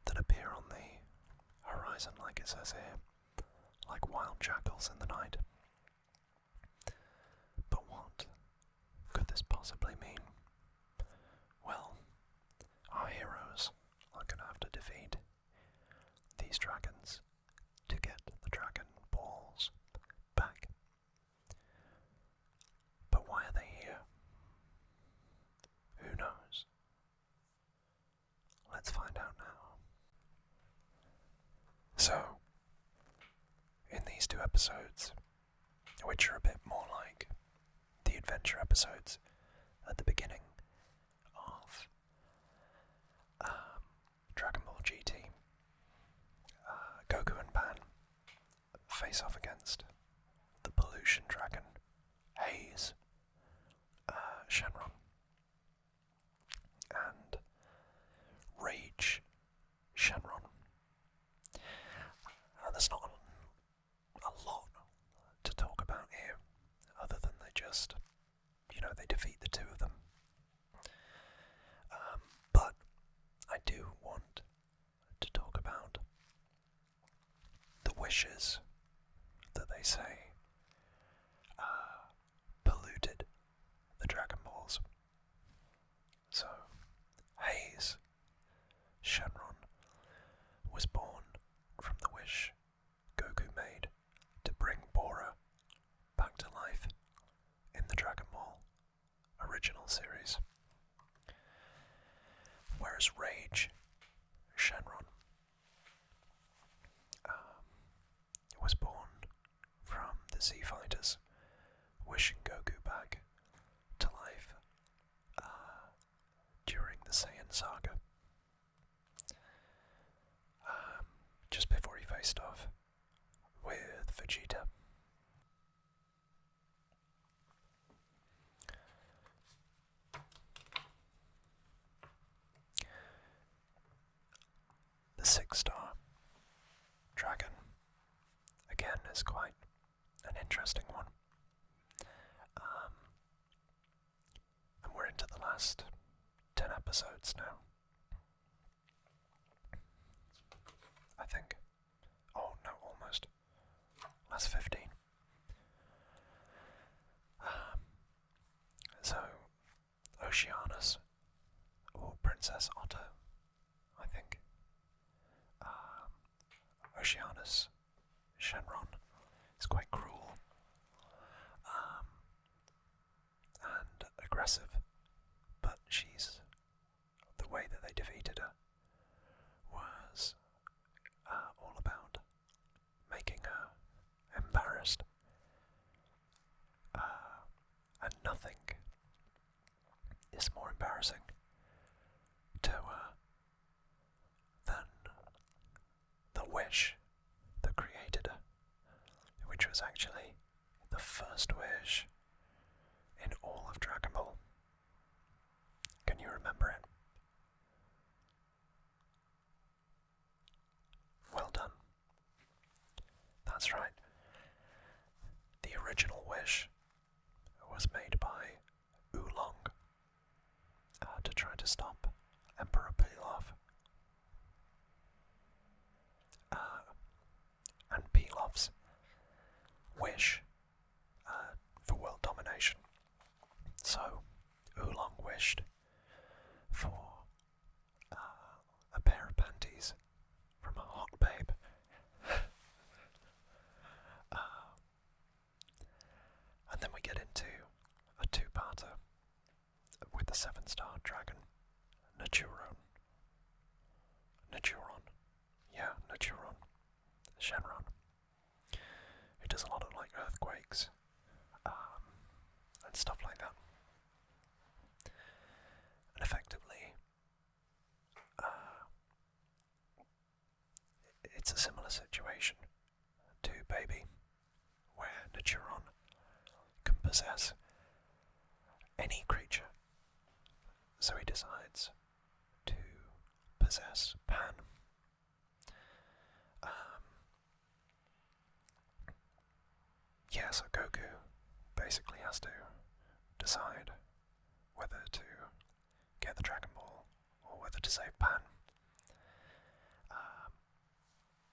that appear on the horizon, like it says here, like wild jackals in the night. But what could this possibly mean? Well, our heroes are going to have to defeat these dragons to get the Dragon Balls back. But why are they here? Who knows? Let's find out now. So, in these 2 episodes, which are a bit more like the adventure episodes at the beginning of Dragon Ball GT, Goku and Pan face off against the pollution dragon, Haze, Shenron, and Rage Shenron. There's not a lot to talk about here, other than they just, they defeat the 2 of them. But I do want to talk about the wishes that they say polluted the Dragon Balls. So, Haze Shenron was born from the wish Goku made to bring Bora back to life in the Dragon Ball original series. Whereas Rage Shenron was born from the Z-Fighters wishing Goku back to life during the Saiyan Saga, just before he faced off with Vegeta. The 6-star dragon, again, is quite an interesting one. And we're into the last 10 episodes now. I think. Oh, no, almost. Last 15. So, Oceanus, or Princess Otto, I think. Oceanus Shenron is quite cruel and aggressive, but the way that they defeated her was all about making her embarrassed, and nothing wished for a pair of panties from a hot babe. And then we get into a two-parter with the 7-star dragon, Naturon. Shenron, who does a lot of like earthquakes and stuff like that. And effectively, it's a similar situation to Baby, where Naturon can possess any creature. So he decides to possess Pan. So Goku basically has to decide whether to get the Dragon Ball or whether to save Pan.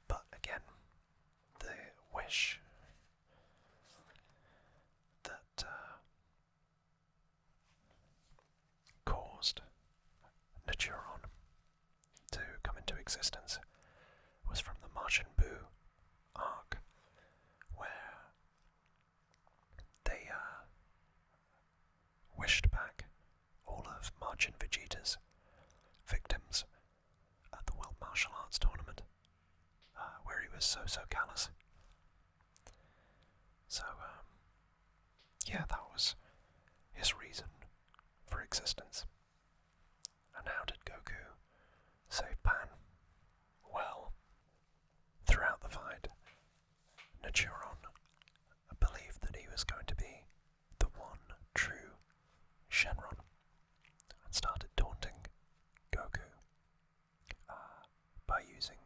But again, the wish that caused Naturon to come into existence was from the Martian Buu arc, where they wished back all of Martian Vegeta's victims at the World Martial Arts Tournament, where he was so callous. So, that was his reason for existence. And how did Goku save Pan? Well, throughout the fight, Naturon believed that he was going to be the one true Shenron and started taunting Goku by using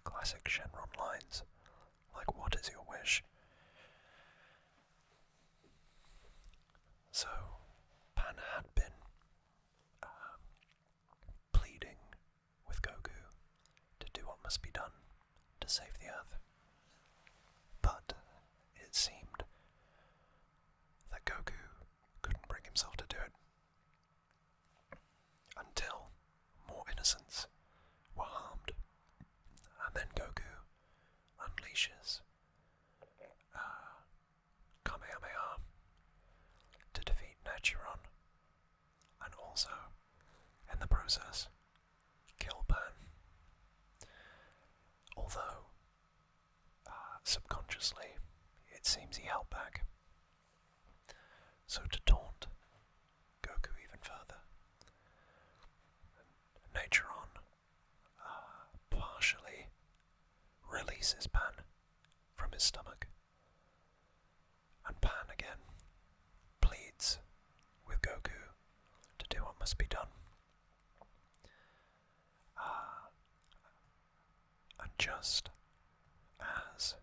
classic Shenron lines like, "What is your wish?" So Pan had been pleading with Goku to do what must be done to save the Earth. But it seemed that Goku couldn't bring himself to do it until more innocents were harmed. And then Goku unleashes Kamehameha to defeat Naturon and also, in the process, kill Pan. Although, subconsciously, it seems he held back. So to taunt Goku even further, Naturon partially releases Pan from his stomach, and Pan again pleads with Goku to do what must be done. And just as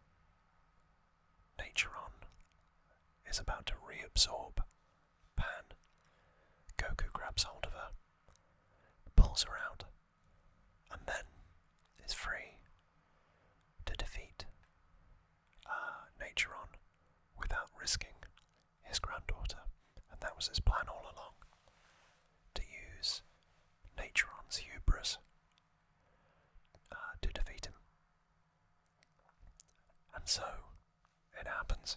Naturon is about to reabsorb Pan, Goku grabs hold of her, pulls her out, and then is free to defeat Naturon without risking his granddaughter. And that was his plan all along, to use Naturon's hubris to defeat him. And so it happens.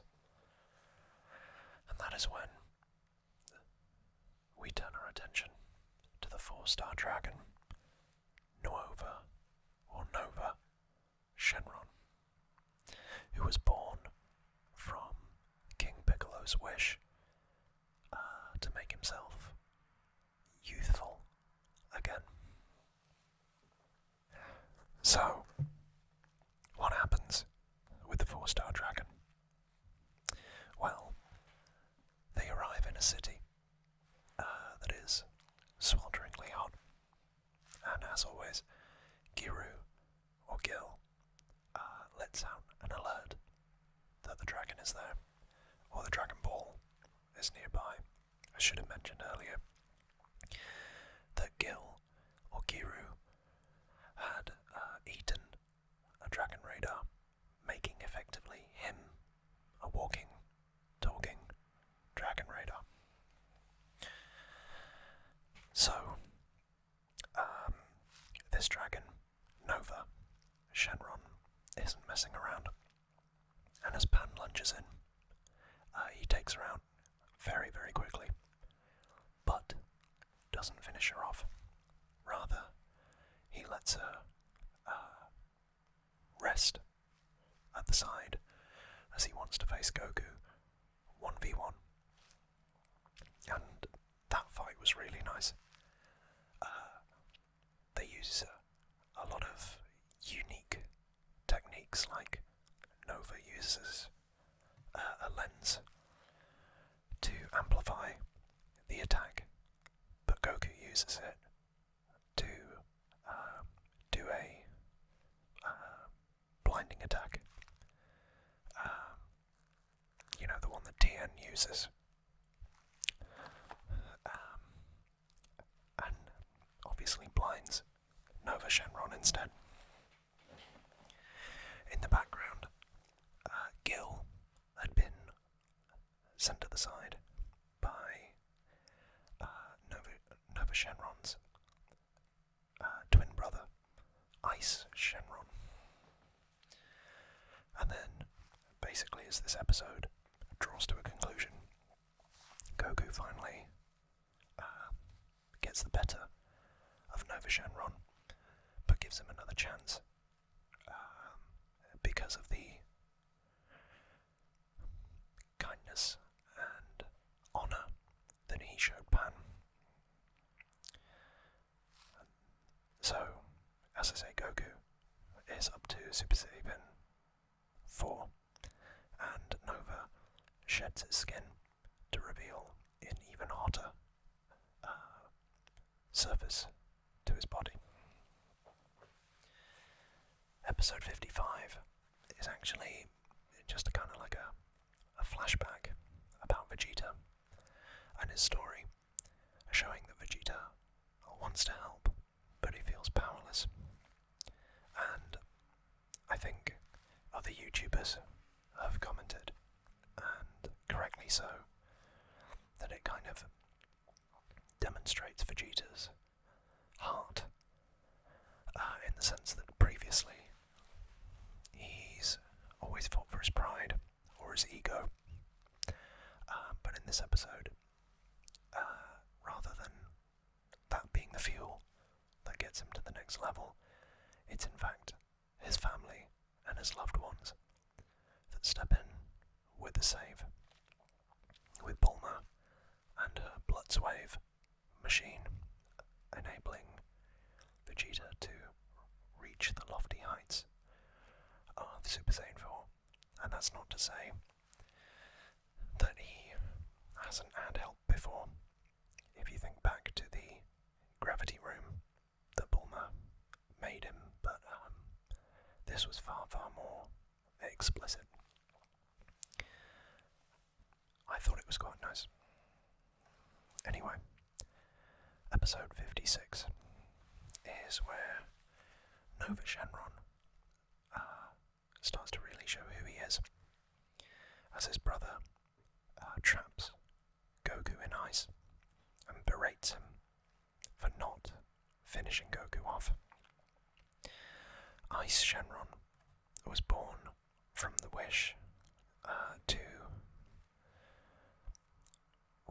And that is when we turn our attention to the 4-star dragon, Nova Shenron, who was born from King Piccolo's wish to make himself youthful again. So, what happens with the 4-star dragon? Well, they arrive in a city that is swelteringly hot, and as always, Giru, or Gil, lets out an alert that the dragon is there, or the Dragon Ball is nearby. I should have mentioned earlier that Gil, or Giru, had eaten a dragon radar, making effectively him a walking, talking dragon radar. doesn't finish her off. Rather, he lets her rest at the side as he wants to face Goku 1v1. And that fight was really nice. They use a lot of unique techniques, like Nova uses a lens to amplify the attack, but Goku uses it to do a blinding attack. You know, the one that Tien uses. And obviously blinds Nova Shenron instead. In the background, Gil had been sent to the side by Nova Shenron's twin brother, Ice Shenron. And then, basically, as this episode draws to a conclusion, Goku finally gets the better of Nova Shenron, but gives him another chance because of the kindness and honour that he showed Pan. So, as I say, Goku is up to Super Saiyan 4, and Nova sheds his skin to reveal an even hotter surface to his body. Episode 55 is actually just a kind of like a flashback about Vegeta and his story, showing that Vegeta wants to help, but he feels powerless. And I think other YouTubers have commented, and correctly so, that it kind of demonstrates Vegeta's heart, in the sense that previously he's always fought for his pride or his ego, but in this episode, rather than that being the fuel that gets him to the next level, it's in fact his family and his loved ones that step in with the save, with Bulma and her Bloodswave machine enabling Vegeta to reach the lofty heights of Super Saiyan 4. And that's not to say that he hasn't had help before. If you think back to the gravity room that Bulma made him, but this was far, far more explicit. I thought it was quite nice. Anyway, episode 56 is where Nova Shenron starts to really show who he is, as his brother traps Goku in ice and berates him for not finishing Goku off. Ice Shenron was born from the wish to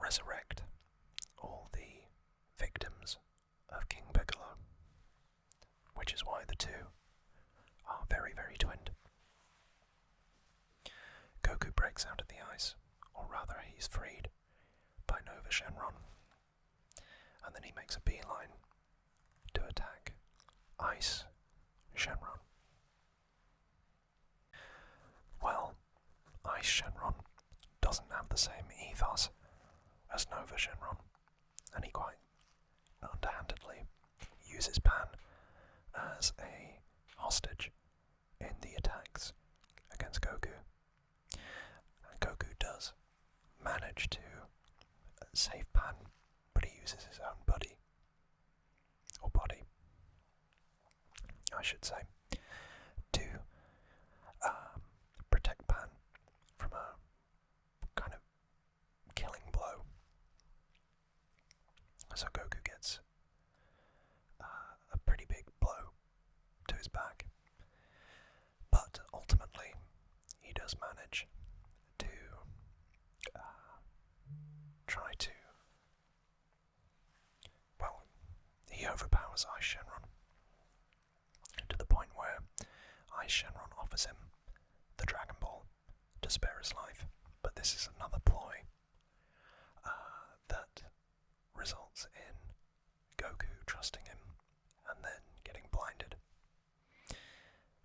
resurrect all the victims of King Piccolo, which is why the two are very, very twinned. Goku breaks out of the ice, or rather he's freed by Nova Shenron, and then he makes a beeline to attack Ice Shenron. Well, Ice Shenron doesn't have the same ethos as Nova Shenron, and he quite underhandedly uses Pan as a hostage in the attacks against Goku. And Goku does manage to save Pan, but he uses his own body, I should say, to protect Pan from a kind of killing blow. So Goku gets a pretty big blow to his back, but ultimately he does manage to try to, overpowers Ice Shenron, to the point where Ice Shenron offers him the Dragon Ball to spare his life. But this is another ploy that results in Goku trusting him and then getting blinded.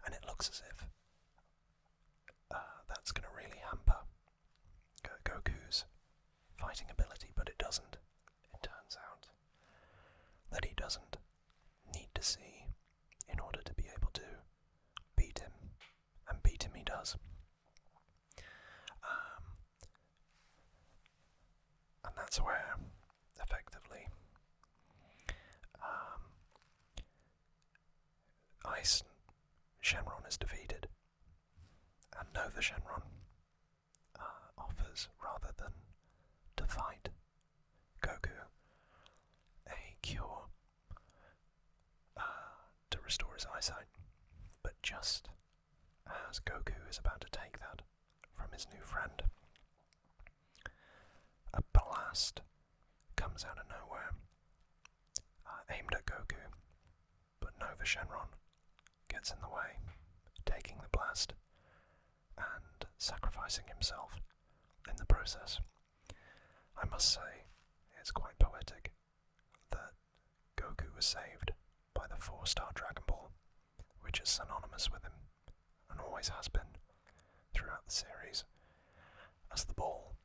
And it looks as if that's going to really hamper Goku's fighting ability, but it doesn't. It turns out that he doesn't need to see in order to be able to beat him, and beat him he does. And that's where, effectively, Ice Shenron is defeated, and Nova Shenron offers, rather than to fight Goku, a cure to restore his eyesight. But just as Goku is about to take that from his new friend, a blast comes out of nowhere, aimed at Goku, but Nova Shenron gets in the way, taking the blast and sacrificing himself in the process. I must say, it's quite poetic that Goku was saved by the 4-star Dragon Ball, which is synonymous with him, and always has been throughout the series, as the ball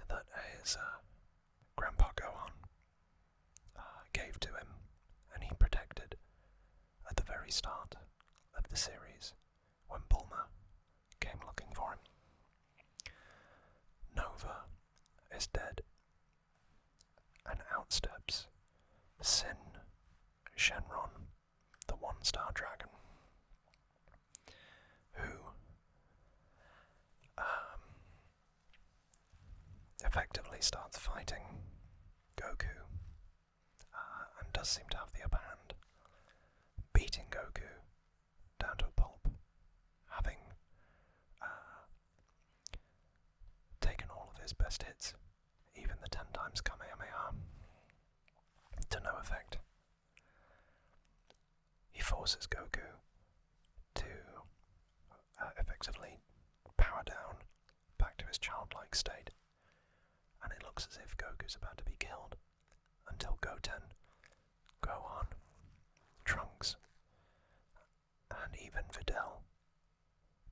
that his Grandpa Gohan gave to him, and he protected at the very start of the series when Bulma came looking for him. Nova is dead, and out steps Sin Shenron, the 1-star dragon, who effectively starts fighting Goku, and does seem to have the upper hand, beating Goku down to a pulp, having taken all of his best hits, even the 10 times Kamehameha, to no effect. He forces Goku to effectively power down back to his childlike state, and it looks as if Goku's about to be killed, until Goten, Gohan, Trunks, and even Videl,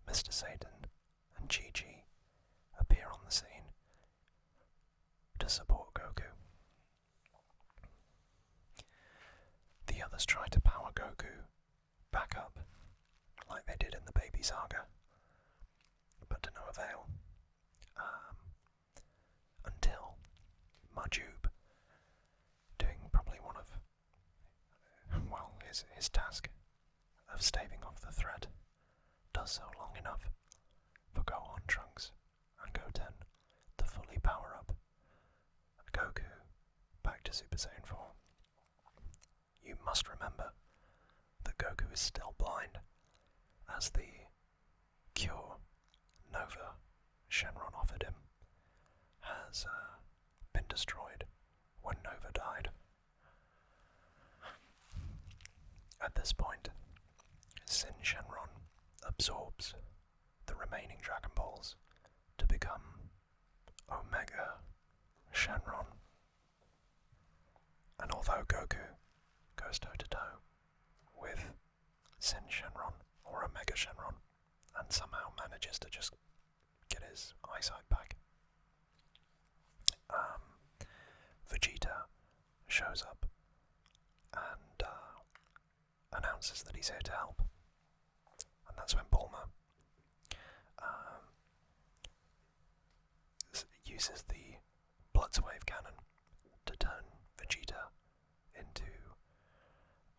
Mr. Satan, and Chi-Chi appear on the scene to support Goku. The others try to power Goku back up, like they did in the Baby Saga, but to no avail, until Majub, doing probably one of, his task of staving off the threat, does so long enough for Gohan, Trunks, and Goten to fully power up Goku back to Super Saiyan 4. You must remember that Goku is still blind, as the cure Nova Shenron offered him has been destroyed when Nova died. At this point, Sin Shenron absorbs the remaining Dragon Balls to become Omega Shenron. And although Goku goes toe-to-toe with Sin Shenron, or Omega Shenron, and somehow manages to just get his eyesight back, Vegeta shows up and announces that he's here to help. And that's when Bulma uses the Bloodswave cannon to turn Vegeta into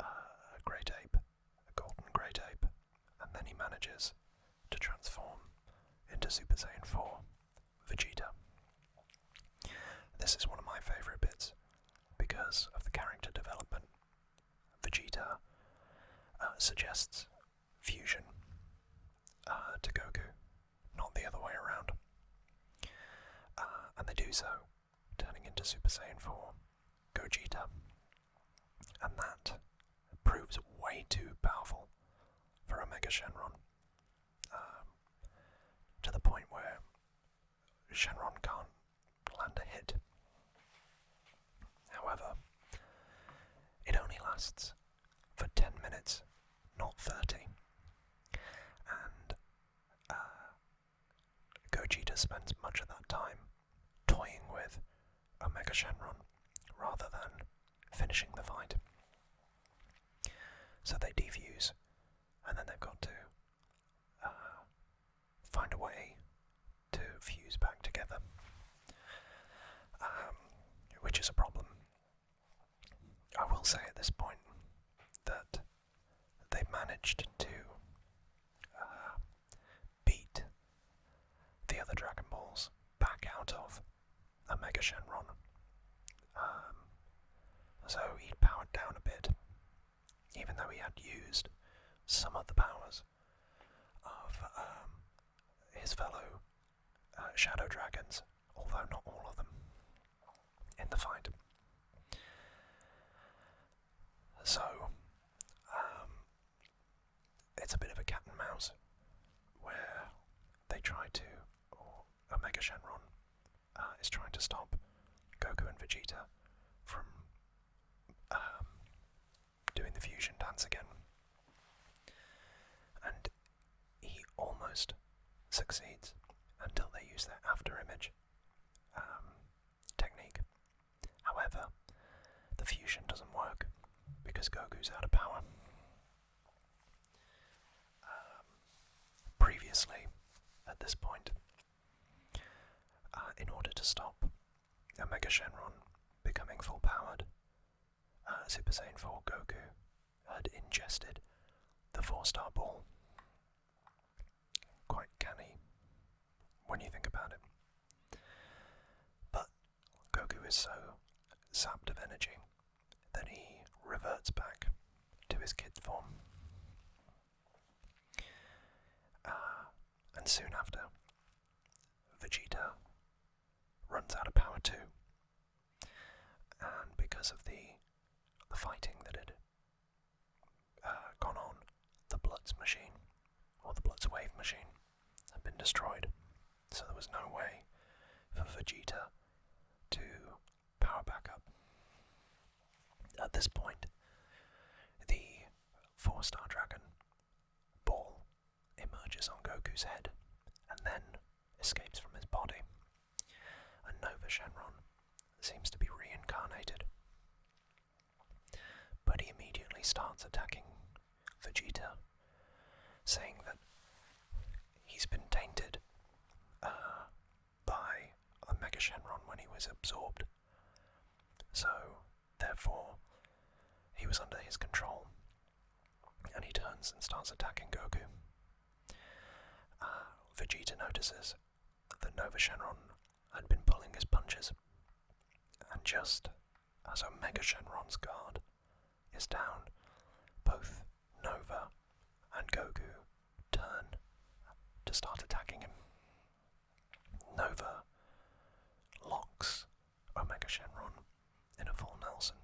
a great ape, a golden great ape, and then he manages to transform into Super Saiyan 4 Vegeta. This is one of my favourite bits because of the character development. Vegeta suggests fusion to Goku, not the other way around. And they do so, turning into Super Saiyan 4 Gogeta. And that proves way too powerful for Omega Shenron, to the point where Shenron can't land a hit. However, it only lasts for 10 minutes, not 30. And Gogeta spends much of that time toying with Omega Shenron rather than finishing the fight. So they defuse, and then they've got to find a way to fuse back together, which is a problem. I will say at this point that they've managed to beat the other Dragon Balls back out of Omega Shenron. So he'd powered down a bit, even though he had used some of the powers of his fellow Shadow Dragons, although not all of them, in the fight. So, it's a bit of a cat and mouse, where they try to, or Omega Shenron is trying to stop Goku and Vegeta from doing the fusion dance again. And he almost succeeds until they use their after image technique. However, the fusion doesn't work because Goku's out of power. Previously, at this point, in order to stop Omega Shenron becoming full-powered, Super Saiyan 4 Goku had ingested the 4-star ball. Quite canny when you think about it. But Goku is so sapped of energy that he reverts back to his kid form. And soon after, Vegeta runs out of power too. And because of the fighting that had gone on, the Bloods machine, or the Bloods wave machine, had been destroyed. So there was no way for Vegeta to power back up. At this point, the 4-star dragon ball emerges on Goku's head and then escapes from his body. And Nova Shenron seems to be reincarnated. But he immediately starts attacking Vegeta, saying that he's been tainted by Omega Shenron when he was absorbed. So, therefore, he was under his control. And he turns and starts attacking Goku. Vegeta notices that Nova Shenron had been pulling his punches, and just as Omega Shenron's guard is down, both Nova and Goku turn to start attacking him. Nova locks Omega Shenron in a full Nelson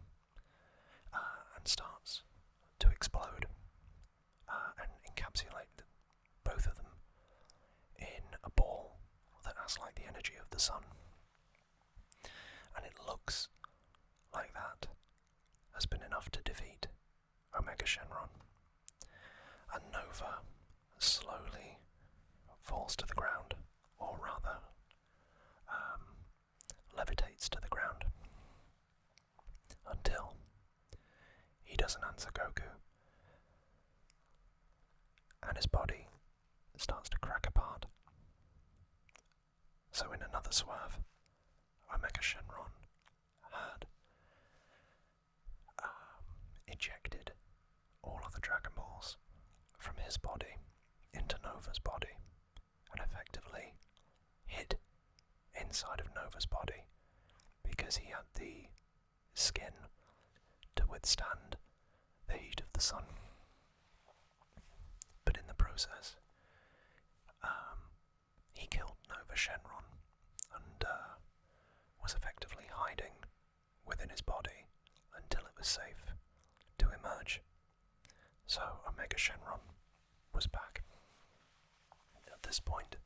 and starts to explode and encapsulate both of them in a ball that has like the energy of the sun. And it looks like that has been enough to defeat Omega Shenron. And Nova slowly falls to the ground, or rather, levitates to the ground, until he doesn't answer Goku, and his body starts to crack apart. So in another swerve, Omega Shenron had ejected all of the Dragon Balls from his body into Nova's body, and effectively hid inside of Nova's body because he had the skin to withstand the heat of the sun. But in the process, he killed Nova Shenron and was effectively hiding within his body until it was safe So Omega Shenron was back. At this point,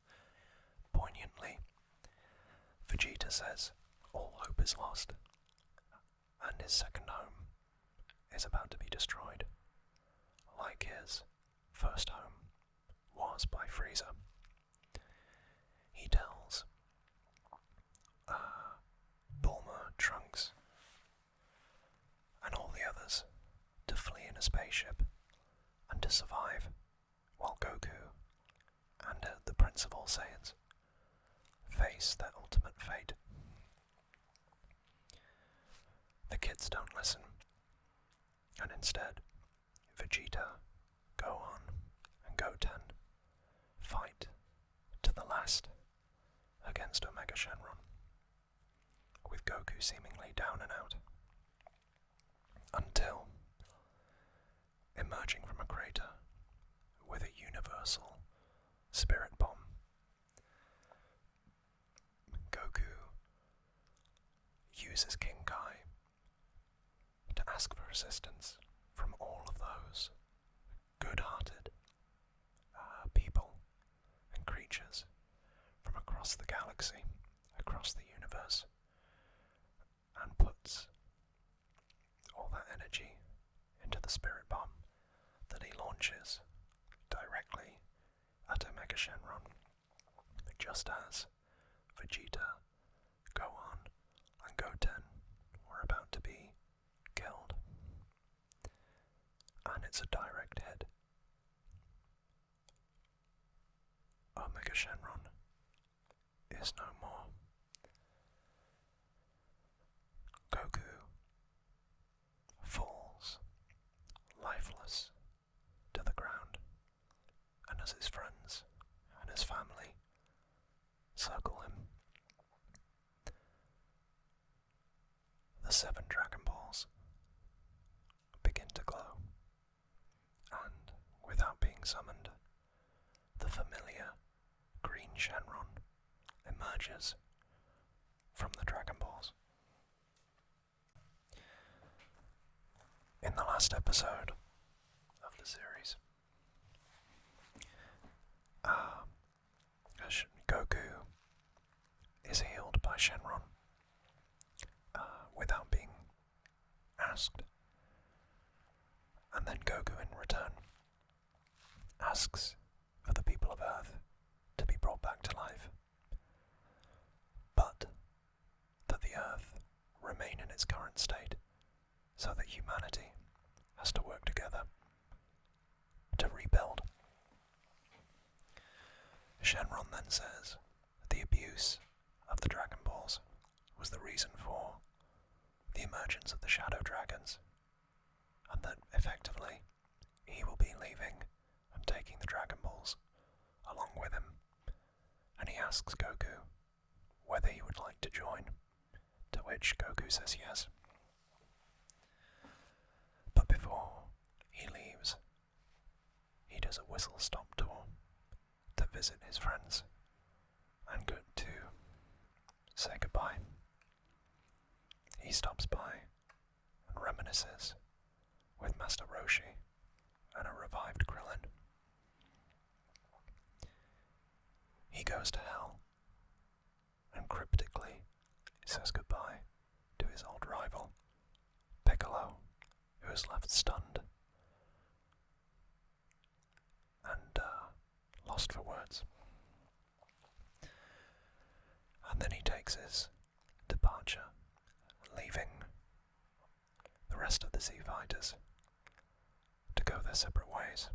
poignantly, Vegeta says all hope is lost, and his second home is about to be destroyed, like his first home was by Frieza. He tells Bulma, Trunks, and all the others to flee in a spaceship and to survive, while Goku and the Prince of All Saiyans face their ultimate fate. The kids don't listen, and instead, Vegeta, Gohan, and Goten fight to the last against Omega Shenron, with Goku seemingly down and out, until, emerging from a crater with a universal spirit bomb, Goku uses King Kai to ask for assistance from all of those good-hearted people and creatures from across the galaxy, across the universe, and puts all that energy into the spirit bomb that he launches directly at Omega Shenron, just as Vegeta, Gohan, and Goten were about to be killed. And it's a direct hit. Omega Shenron is no more. Goku falls lifeless to the ground, and as his friends and his family circle him, the 7 Dragon Balls begin to glow, and without being summoned, the familiar green Shenron emerges from the Dragon Balls. In the last episode of the series, Goku is healed by Shenron without being asked, and then Goku in return asks for the people of Earth to be brought back to life, but that the Earth remain in its current state, so that humanity has to work together to rebuild. Shenron then says the abuse of the Dragon Balls was the reason for the emergence of the Shadow Dragons, and that effectively he will be leaving and taking the Dragon Balls along with him, and he asks Goku whether he would like to join, to which Goku says yes. But before he leaves, he does a whistle-stop tour to visit his friends and go to say goodbye. He stops by and reminisces with Master Roshi and a revived Krillin. He goes to hell and cryptically says goodbye to his old rival, Piccolo, who is left stunned and lost for words. And then he takes his departure, leaving the rest of the Z Fighters to go their separate ways,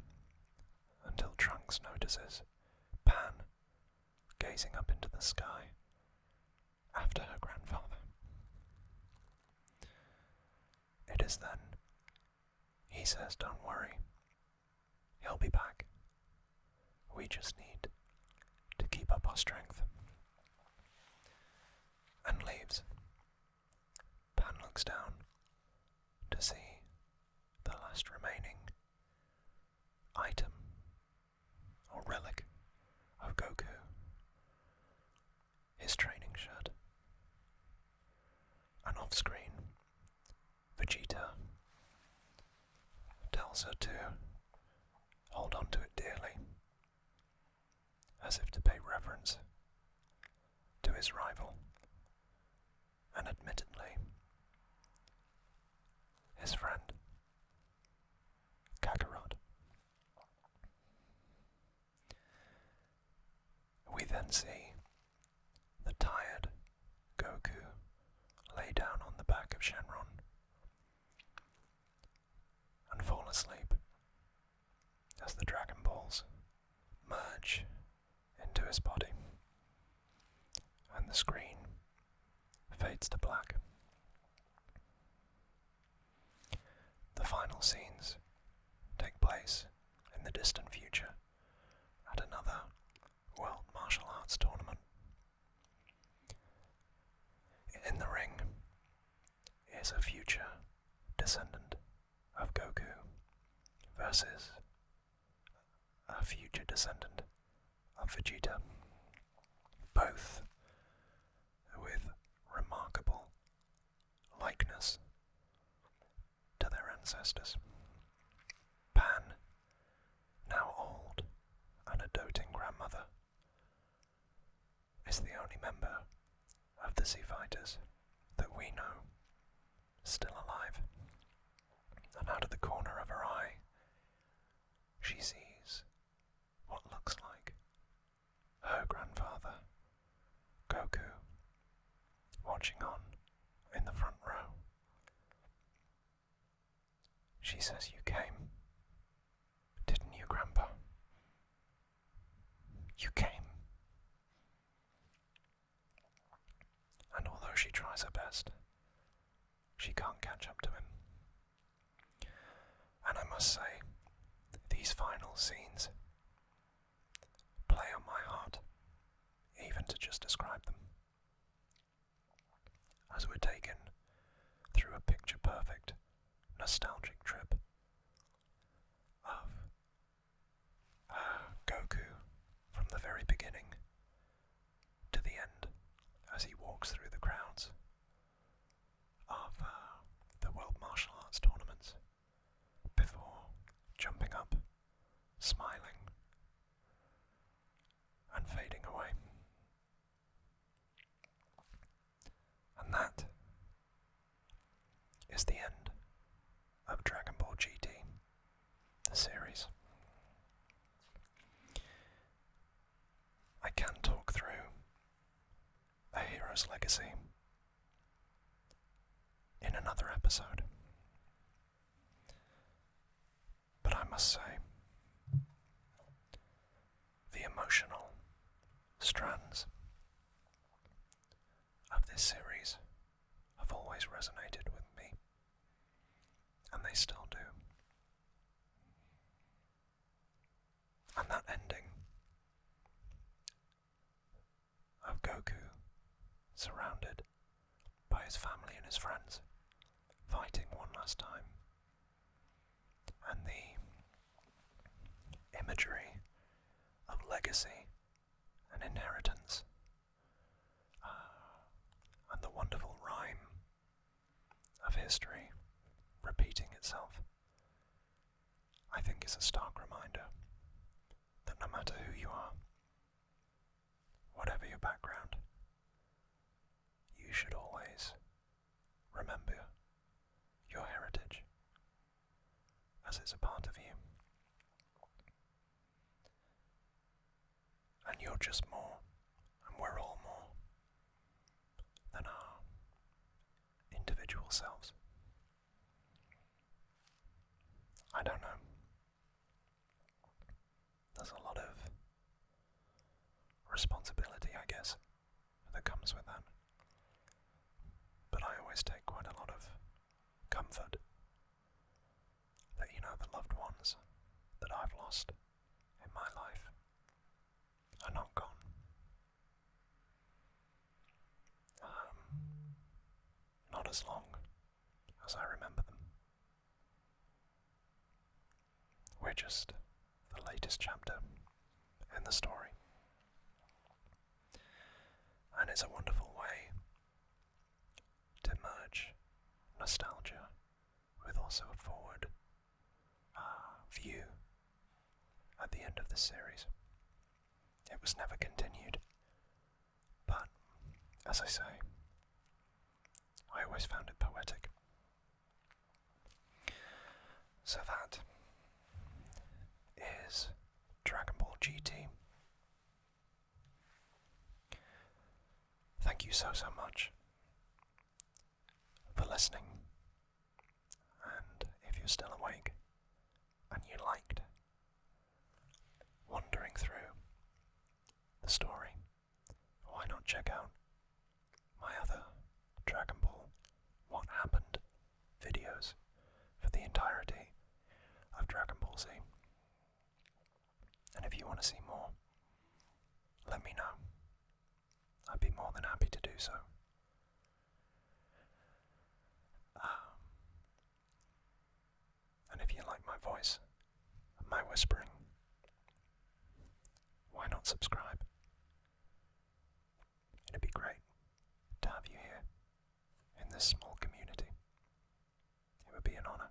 until Trunks notices Pan gazing up into the sky after her grandfather. It is then he says, "Don't worry, he'll be back. We just need to keep up our strength," and leaves. Pan looks down to see the last remaining item or relic of Goku, his training shirt. And off screen, Vegeta tells her to as if to pay reference to his rival, and admittedly, his friend, Kakarot. We then see the tired Goku lay down on the back of Shenron and fall asleep as the Dragon Balls merge into his body, and the screen fades to black. The final scenes take place in the distant future at another World Martial Arts tournament. In the ring is a future descendant of Goku versus a future descendant of Vegeta, both with remarkable likeness to their ancestors. Pan, now old and a doting grandmother, is the only member of the Z Fighters that we know still alive, and out of the corner of her eye she sees what looks like her grandfather, Goku, watching on in the front row. She says, "You came, didn't you, Grandpa? You came." And although she tries her best, she can't catch up to him. And I must say, these final scenes play on my heart, even to just describe them, as we're taken through a picture-perfect, nostalgic trip of Goku from the very beginning to the end, as he walks through the crowds of the World Martial Arts tournaments before jumping up, smiling, and fading away. And that is the end of Dragon Ball GT, the series. I can talk through a hero's legacy in another episode, but I must say, the emotional strands of this series have always resonated with me, and they still do. And that ending of Goku surrounded by his family and his friends, fighting one last time, and the imagery of legacy and inheritance, and the wonderful rhyme of history repeating itself, I think is a stark reminder that no matter who you are, whatever your background, you should always remember your heritage, as it's a part of you. And you're just more, and we're all more, than our individual selves. I don't know. There's a lot of responsibility, I guess, that comes with that. But I always take quite a lot of comfort that, the loved ones that I've lost in my life are not gone. Not as long as I remember them. We're just the latest chapter in the story. And it's a wonderful way to merge nostalgia with also a forward view at the end of the series. it was never continued. But, as I say, I always found it poetic. So that is Dragon Ball GT. Thank you so much for listening, and if you're still awake and you liked wandering through the story, why not check out my other Dragon Ball What Happened videos for the entirety of Dragon Ball Z. And if you want to see more, let me know. I'd be more than happy to do so. And if you like my voice and my whispering, why not subscribe? It'd be great to have you here in this small community. It would be an honor.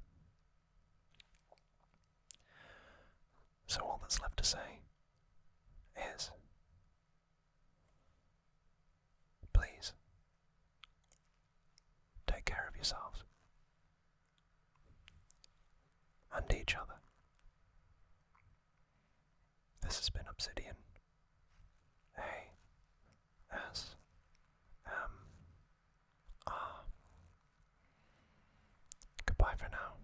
So all that's left to say is, please, take care of yourselves and each other. This has been Obsidian ASMR. Goodbye for now.